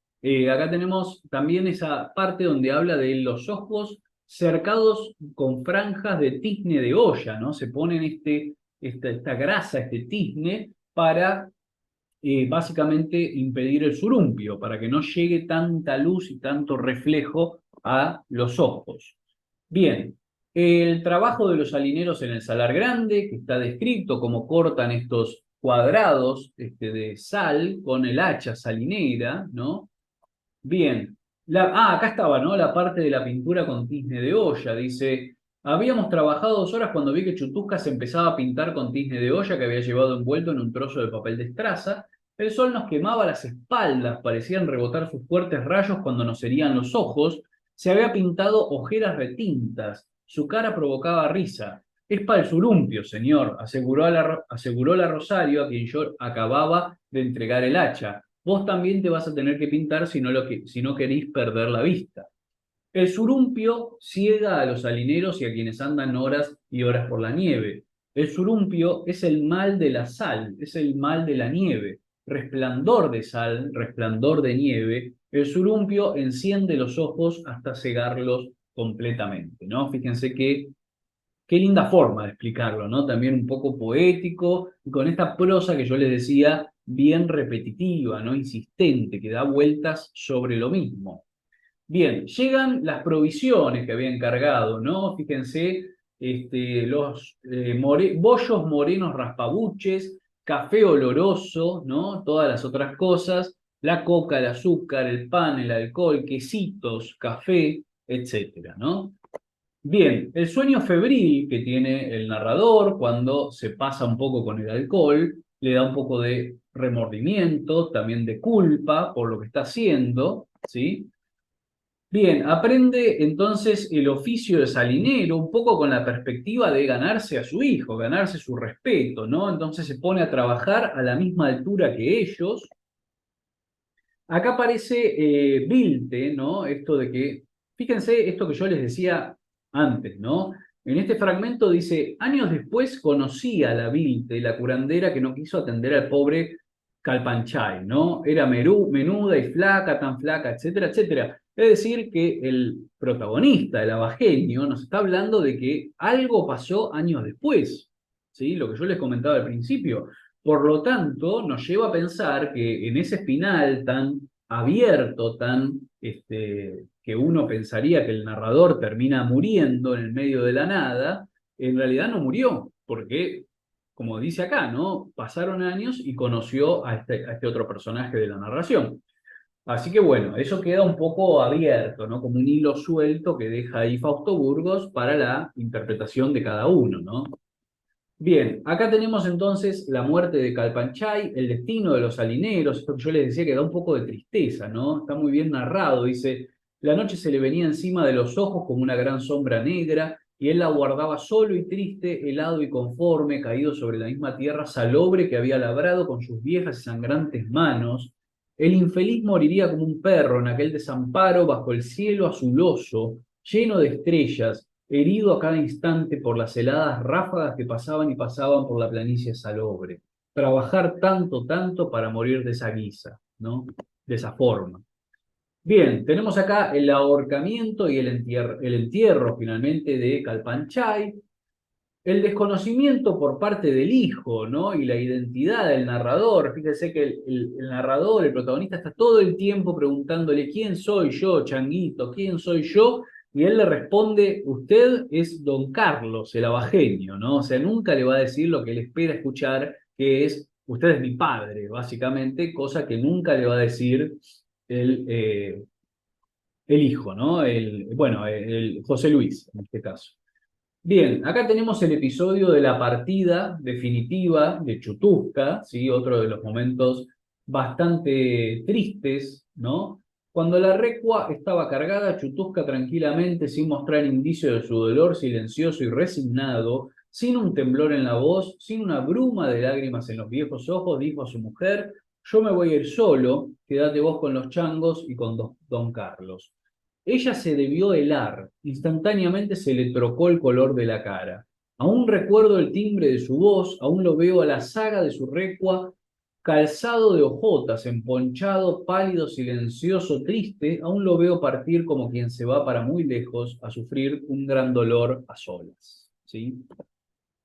acá tenemos también esa parte donde habla de los ojos cercados con franjas de tizne de olla, ¿no? Se ponen esta grasa, este tizne, para básicamente impedir el surumpio, para que no llegue tanta luz y tanto reflejo a los ojos. Bien, el trabajo de los salineros en el Salar Grande, que está descrito cómo cortan estos cuadrados de sal con el hacha salinera, ¿no? Bien. Acá estaba, ¿no? La parte de la pintura con tizne de olla. Dice, habíamos trabajado 2 horas cuando vi que Chutusca se empezaba a pintar con tizne de olla que había llevado envuelto en un trozo de papel de estraza. El sol nos quemaba las espaldas, parecían rebotar sus fuertes rayos cuando nos herían los ojos. Se había pintado ojeras retintas. Su cara provocaba risa. Es para el surumpio, señor, aseguró la Rosario, a quien yo acababa de entregar el hacha. Vos también te vas a tener que pintar si no queréis perder la vista. El surumpio ciega a los salineros y a quienes andan horas y horas por la nieve. El surumpio es el mal de la sal, es el mal de la nieve. Resplandor de sal, resplandor de nieve. El surumpio enciende los ojos hasta cegarlos completamente, ¿no? Fíjense que qué linda forma de explicarlo, ¿no? También un poco poético, y con esta prosa que yo les decía, bien repetitiva, ¿no? Insistente, que da vueltas sobre lo mismo. Bien, llegan las provisiones que había encargado, ¿no? Fíjense, los bollos morenos raspabuches, café oloroso, ¿no? Todas las otras cosas, la coca, el azúcar, el pan, el alcohol, quesitos, café, etcétera, ¿no? Bien, el sueño febril que tiene el narrador cuando se pasa un poco con el alcohol, le da un poco de remordimiento, también de culpa por lo que está haciendo, ¿sí? Bien, aprende entonces el oficio de salinero un poco con la perspectiva de ganarse a su hijo, ganarse su respeto, ¿no? Entonces se pone a trabajar a la misma altura que ellos. Acá aparece Vilte, ¿no? Esto de que, fíjense esto que yo les decía antes, ¿no? En este fragmento dice, años después conocí a la Vilte, la curandera que no quiso atender al pobre Calpanchay, ¿no? Era menuda y flaca, tan flaca, etcétera, etcétera. Es decir, que el protagonista, el abagenio, nos está hablando de que algo pasó años después, ¿sí? Lo que yo les comentaba al principio. Por lo tanto, nos lleva a pensar que en ese final tan abierto, que uno pensaría que el narrador termina muriendo en el medio de la nada, en realidad no murió, porque, como dice acá, ¿no? Pasaron años y conoció a este otro personaje de la narración. Así que bueno, eso queda un poco abierto, ¿no? Como un hilo suelto que deja ahí Fausto Burgos para la interpretación de cada uno, ¿no? Bien, acá tenemos entonces la muerte de Calpanchay, el destino de los salineros, esto que yo les decía que da un poco de tristeza, ¿no? Está muy bien narrado, dice, la noche se le venía encima de los ojos como una gran sombra negra, y él la guardaba solo y triste, helado y conforme, caído sobre la misma tierra salobre que había labrado con sus viejas y sangrantes manos. El infeliz moriría como un perro en aquel desamparo bajo el cielo azuloso, lleno de estrellas, herido a cada instante por las heladas ráfagas que pasaban y pasaban por la planicie salobre. Trabajar tanto, tanto para morir de esa guisa, ¿no? De esa forma. Bien, tenemos acá el ahorcamiento y el entierro finalmente de Calpanchay, el desconocimiento por parte del hijo, ¿no? Y la identidad del narrador. Fíjese que el narrador, el protagonista, está todo el tiempo preguntándole, ¿quién soy yo, Changuito? ¿Quién soy yo? Y él le responde, usted es Don Carlos, el abajeño, ¿no? O sea, nunca le va a decir lo que él espera escuchar, que es, usted es mi padre, básicamente, cosa que nunca le va a decir el, eh, el hijo, ¿no? Bueno, el José Luis, en este caso. Bien, acá tenemos el episodio de la partida definitiva de Chutusca, ¿sí? Otro de los momentos bastante tristes, ¿no? Cuando la recua estaba cargada, Chutusca tranquilamente, sin mostrar indicio de su dolor, silencioso y resignado, sin un temblor en la voz, sin una bruma de lágrimas en los viejos ojos, dijo a su mujer, yo me voy a ir solo, quédate vos con los changos y con don Carlos. Ella se debió helar, instantáneamente se le trocó el color de la cara. Aún recuerdo el timbre de su voz, aún lo veo a la saga de su recua, calzado de hojotas, emponchado, pálido, silencioso, triste, aún lo veo partir como quien se va para muy lejos a sufrir un gran dolor a solas. ¿Sí?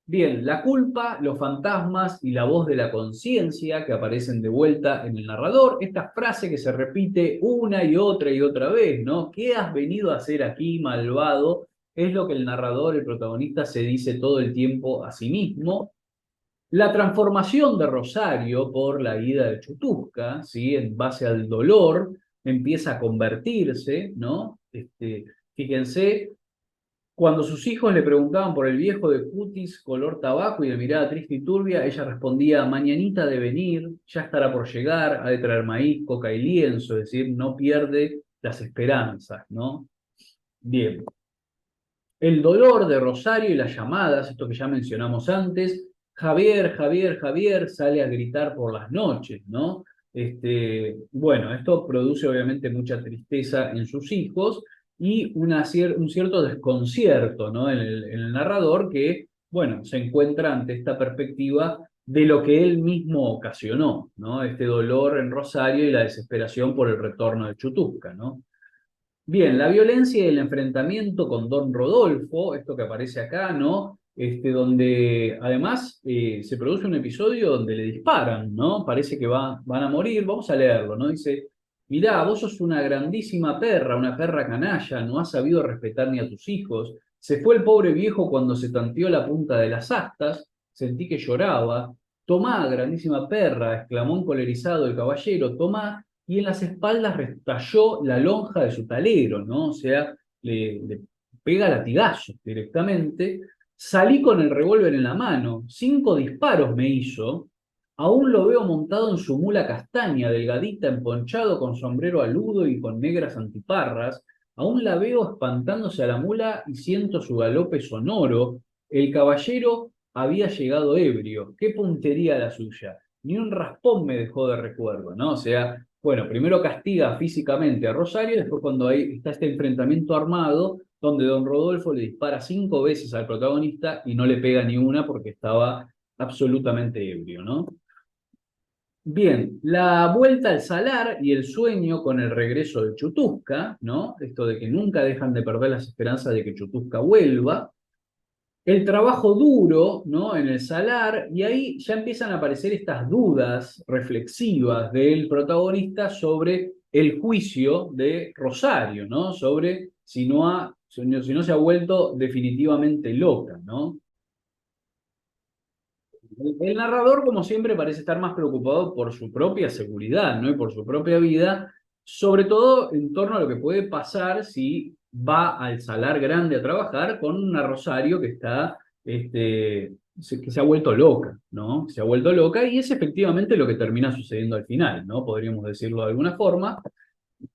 Bien, la culpa, los fantasmas y la voz de la conciencia que aparecen de vuelta en el narrador, esta frase que se repite una y otra vez, ¿no? ¿Qué has venido a hacer aquí, malvado? Es lo que el narrador, el protagonista, se dice todo el tiempo a sí mismo. La transformación de Rosario por la ida de Chutusca, ¿sí? En base al dolor, empieza a convertirse, ¿no? Fíjense, cuando sus hijos le preguntaban por el viejo de cutis, color tabaco y de mirada triste y turbia, ella respondía, mañanita de venir, ya estará por llegar, ha de traer maíz, coca y lienzo, es decir, no pierde las esperanzas, ¿no? Bien. El dolor de Rosario y las llamadas, esto que ya mencionamos antes, Javier, Javier, Javier, sale a gritar por las noches, ¿no? Bueno, esto produce obviamente mucha tristeza en sus hijos y un cierto desconcierto, ¿no? En el narrador que, bueno, se encuentra ante esta perspectiva de lo que él mismo ocasionó, ¿no? Este dolor en Rosario y la desesperación por el retorno de Chutusca, ¿no? Bien, la violencia y el enfrentamiento con Don Rodolfo, esto que aparece acá, ¿no? Donde además se produce un episodio donde le disparan, ¿no? Parece que van a morir, vamos a leerlo, ¿no? Dice, mirá, vos sos una grandísima perra, una perra canalla, no has sabido respetar ni a tus hijos. Se fue el pobre viejo cuando se tanteó la punta de las astas, sentí que lloraba. Tomá, grandísima perra, exclamó encolerizado el caballero, tomá y en las espaldas restalló la lonja de su talero, ¿no? O sea, le pega latigazos directamente. Salí con el revólver en la mano, 5 disparos me hizo. Aún lo veo montado en su mula castaña, delgadita, emponchado, con sombrero aludo y con negras antiparras. Aún la veo espantándose a la mula y siento su galope sonoro. El caballero había llegado ebrio. Qué puntería la suya. Ni un raspón me dejó de recuerdo, ¿no? O sea, bueno, primero castiga físicamente a Rosario, después cuando está este enfrentamiento armado, donde don Rodolfo le dispara 5 veces al protagonista y no le pega ni una porque estaba absolutamente ebrio, ¿no? Bien, la vuelta al salar y el sueño con el regreso de Chutusca, ¿no? Esto de que nunca dejan de perder las esperanzas de que Chutusca vuelva, el trabajo duro, ¿no? En el salar, y ahí ya empiezan a aparecer estas dudas reflexivas del protagonista sobre el juicio de Rosario, ¿no? Sobre si no se ha vuelto definitivamente loca, ¿no? El narrador, como siempre, parece estar más preocupado por su propia seguridad, ¿no? Y por su propia vida, sobre todo en torno a lo que puede pasar si va al salar grande a trabajar con una Rosario que está que se ha vuelto loca, ¿no? Se ha vuelto loca y es efectivamente lo que termina sucediendo al final, ¿no? Podríamos decirlo de alguna forma.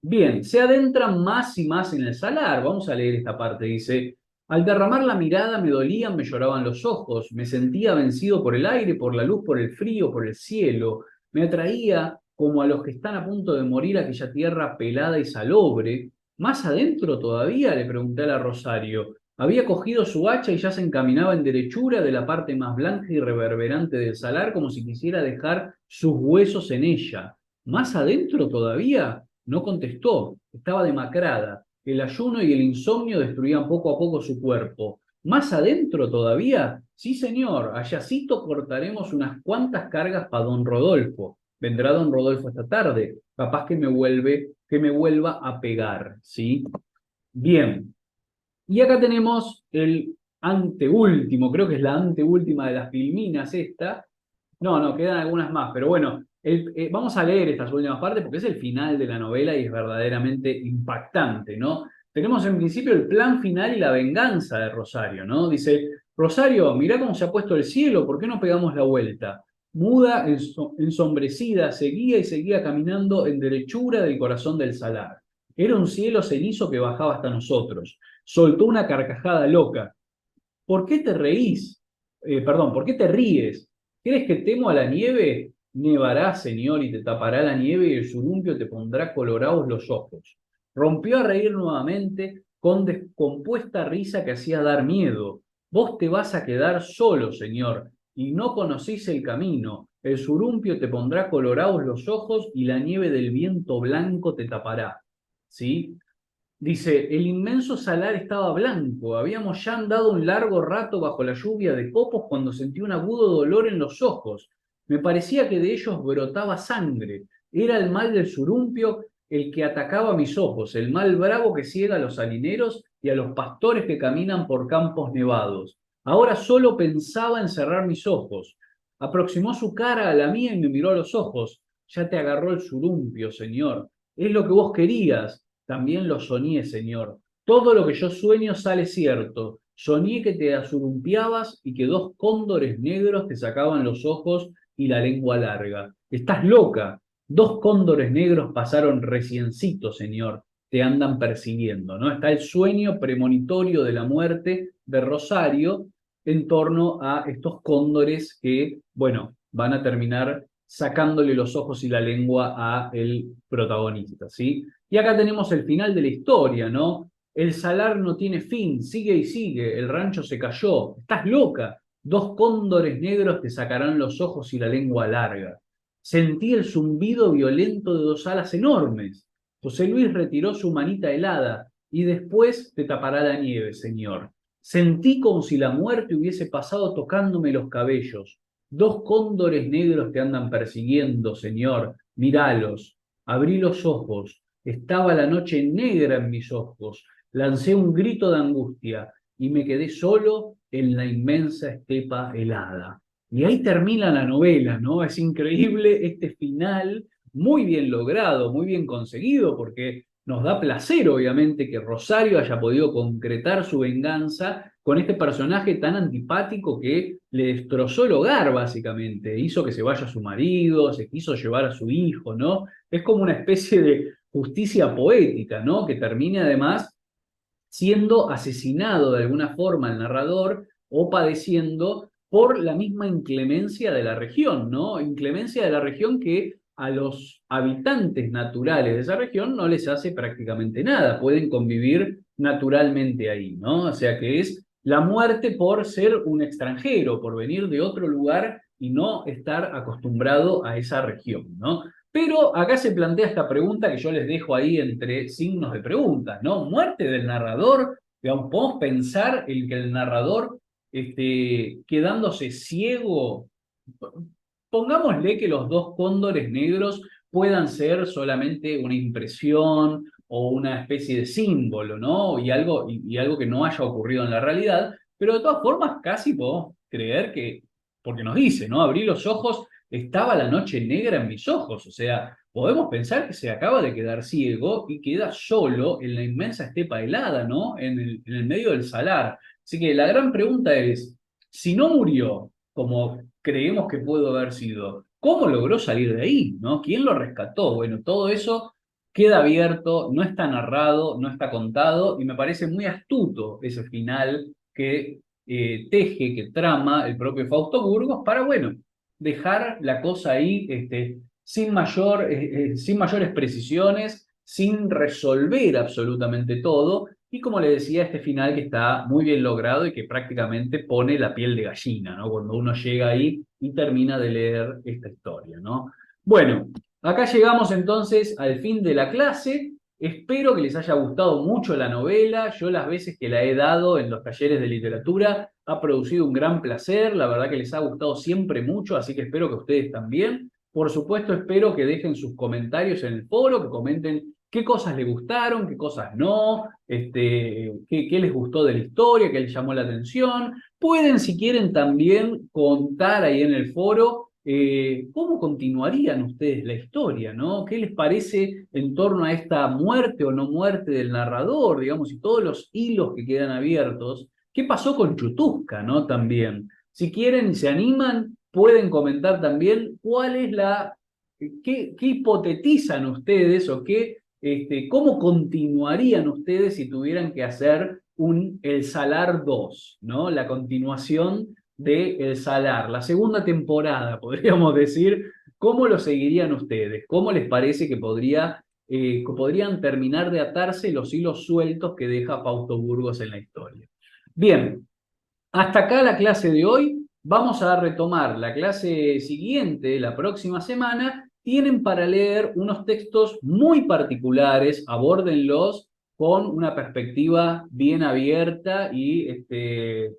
Bien, se adentran más y más en el salar. Vamos a leer esta parte. Dice, al derramar la mirada me dolían, me lloraban los ojos, me sentía vencido por el aire, por la luz, por el frío, por el cielo. Me atraía como a los que están a punto de morir aquella tierra pelada y salobre. Más adentro todavía, le pregunté a la Rosario. Había cogido su hacha y ya se encaminaba en derechura de la parte más blanca y reverberante del salar, como si quisiera dejar sus huesos en ella. ¿Más adentro todavía? No contestó, estaba demacrada. El ayuno y el insomnio destruían poco a poco su cuerpo. ¿Más adentro todavía? Sí, señor, allácito cortaremos unas cuantas cargas para don Rodolfo. Vendrá don Rodolfo esta tarde, capaz que me vuelva a pegar, ¿sí? Bien, y acá tenemos el anteúltimo, creo que es la anteúltima de las filminas esta. No, no, quedan algunas más, pero bueno, vamos a leer estas últimas partes porque es el final de la novela y es verdaderamente impactante, ¿no? Tenemos en principio el plan final y la venganza de Rosario, ¿no? Dice, Rosario, mirá cómo se ha puesto el cielo, ¿por qué no pegamos la vuelta? Muda, ensombrecida, seguía y seguía caminando en derechura del corazón del salar. Era un cielo cenizo que bajaba hasta nosotros. Soltó una carcajada loca. ¿Por qué te reís? Perdón, ¿por qué te ríes? ¿Crees que temo a la nieve? Nevará, señor, y te tapará la nieve y el surumpio te pondrá colorados los ojos. Rompió a reír nuevamente con descompuesta risa que hacía dar miedo. Vos te vas a quedar solo, señor, y no conocéis el camino. El surumpio te pondrá colorados los ojos y la nieve del viento blanco te tapará. ¿Sí? Dice, el inmenso salar estaba blanco, habíamos ya andado un largo rato bajo la lluvia de copos cuando sentí un agudo dolor en los ojos. Me parecía que de ellos brotaba sangre. Era el mal del surumpio el que atacaba mis ojos, el mal bravo que ciega a los salineros y a los pastores que caminan por campos nevados. Ahora solo pensaba en cerrar mis ojos. Aproximó su cara a la mía y me miró a los ojos. Ya te agarró el surumpio, señor. Es lo que vos querías. También lo soñé, señor. Todo lo que yo sueño sale cierto. Soñé que te asurumpiabas y que dos cóndores negros te sacaban los ojos y la lengua larga. Estás loca. Dos cóndores negros pasaron reciencito, señor. Te andan persiguiendo, ¿no? Está el sueño premonitorio de la muerte de Rosario en torno a estos cóndores que, bueno, van a terminar sacándole los ojos y la lengua a el protagonista, ¿sí? Y acá tenemos el final de la historia, ¿no? El salar no tiene fin, sigue y sigue, el rancho se cayó, estás loca, dos cóndores negros te sacarán los ojos y la lengua larga. Sentí el zumbido violento de dos alas enormes. José Luis retiró su manita helada y después te tapará la nieve, señor. Sentí como si la muerte hubiese pasado tocándome los cabellos. Dos cóndores negros te andan persiguiendo, señor. Míralos. Abrí los ojos. Estaba la noche negra en mis ojos. Lancé un grito de angustia y me quedé solo en la inmensa estepa helada. Y ahí termina la novela, ¿no? Es increíble este final, muy bien logrado, muy bien conseguido, porque nos da placer, obviamente, que Rosario haya podido concretar su venganza con este personaje tan antipático que le destrozó el hogar, básicamente. Hizo que se vaya su marido, se quiso llevar a su hijo, ¿no? Es como una especie de justicia poética, ¿no? Que termine además siendo asesinado de alguna forma el narrador o padeciendo por la misma inclemencia de la región, ¿no? Inclemencia de la región que a los habitantes naturales de esa región no les hace prácticamente nada, pueden convivir naturalmente ahí, ¿no? O sea que es la muerte por ser un extranjero, por venir de otro lugar y no estar acostumbrado a esa región, ¿no? Pero acá se plantea esta pregunta que yo les dejo ahí entre signos de preguntas, ¿no? Muerte del narrador, digamos, podemos pensar en que el narrador, quedándose ciego, pongámosle que los dos cóndores negros puedan ser solamente una impresión o una especie de símbolo, ¿no? Y algo que no haya ocurrido en la realidad, pero de todas formas casi podemos creer que, porque nos dice, ¿no? Abrí los ojos, estaba la noche negra en mis ojos, o sea, podemos pensar que se acaba de quedar ciego y queda solo en la inmensa estepa helada, ¿no? En el medio del salar. Así que la gran pregunta es, si no murió, como creemos que pudo haber sido. ¿Cómo logró salir de ahí, no? ¿Quién lo rescató? Bueno, todo eso queda abierto, no está narrado, no está contado, y me parece muy astuto ese final que teje, que trama el propio Fausto Burgos para, bueno, dejar la cosa ahí sin mayores precisiones, sin resolver absolutamente todo, y como le decía, este final que está muy bien logrado y que prácticamente pone la piel de gallina, ¿no? Cuando uno llega ahí y termina de leer esta historia, ¿no? Bueno, acá llegamos entonces al fin de la clase. Espero que les haya gustado mucho la novela. Yo las veces que la he dado en los talleres de literatura ha producido un gran placer. La verdad que les ha gustado siempre mucho, así que espero que ustedes también. Por supuesto, espero que dejen sus comentarios en el foro, que comenten qué cosas les gustaron, qué cosas no, qué les gustó de la historia, qué les llamó la atención. Pueden, si quieren, también contar ahí en el foro cómo continuarían ustedes la historia, ¿no? ¿Qué les parece en torno a esta muerte o no muerte del narrador, digamos, y todos los hilos que quedan abiertos? ¿Qué pasó con Chutusca, ¿no? También. Si quieren, se animan, pueden comentar también cuál es qué hipotetizan ustedes o cómo continuarían ustedes si tuvieran que hacer El Salar 2, ¿no? La continuación de El Salar, la segunda temporada, podríamos decir. ¿Cómo lo seguirían ustedes? ¿Cómo les parece que podrían terminar de atarse los hilos sueltos que deja Fausto Burgos en la historia? Bien, hasta acá la clase de hoy. Vamos a retomar la clase siguiente, la próxima semana. Tienen para leer unos textos muy particulares, abórdenlos con una perspectiva bien abierta y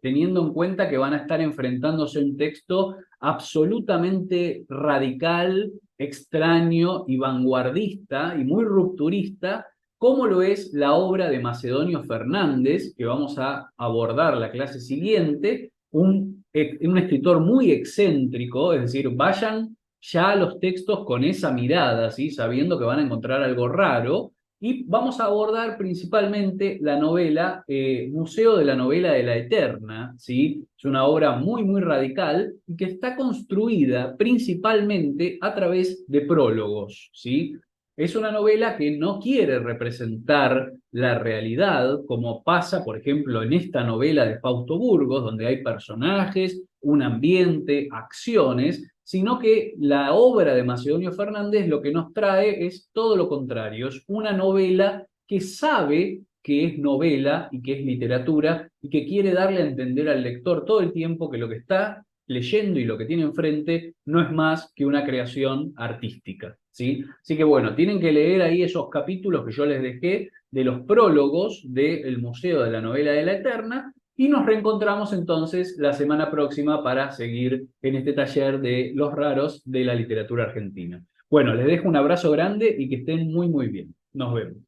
teniendo en cuenta que van a estar enfrentándose a un texto absolutamente radical, extraño y vanguardista y muy rupturista, como lo es la obra de Macedonio Fernández, que vamos a abordar la clase siguiente, un escritor muy excéntrico, es decir, vayan ya a los textos con esa mirada, ¿sí? Sabiendo que van a encontrar algo raro, y vamos a abordar principalmente la novela Museo de la Novela de la Eterna, ¿sí? Es una obra muy, muy radical y que está construida principalmente a través de prólogos, ¿sí? Es una novela que no quiere representar la realidad, como pasa, por ejemplo, en esta novela de Fausto Burgos, donde hay personajes, un ambiente, acciones, sino que la obra de Macedonio Fernández lo que nos trae es todo lo contrario, es una novela que sabe que es novela y que es literatura y que quiere darle a entender al lector todo el tiempo que lo que está leyendo y lo que tiene enfrente no es más que una creación artística, ¿sí? Así que bueno, tienen que leer ahí esos capítulos que yo les dejé de los prólogos del Museo de la Novela de la Eterna y nos reencontramos entonces la semana próxima para seguir en este taller de los raros de la literatura argentina. Bueno, les dejo un abrazo grande y que estén muy, muy bien. Nos vemos.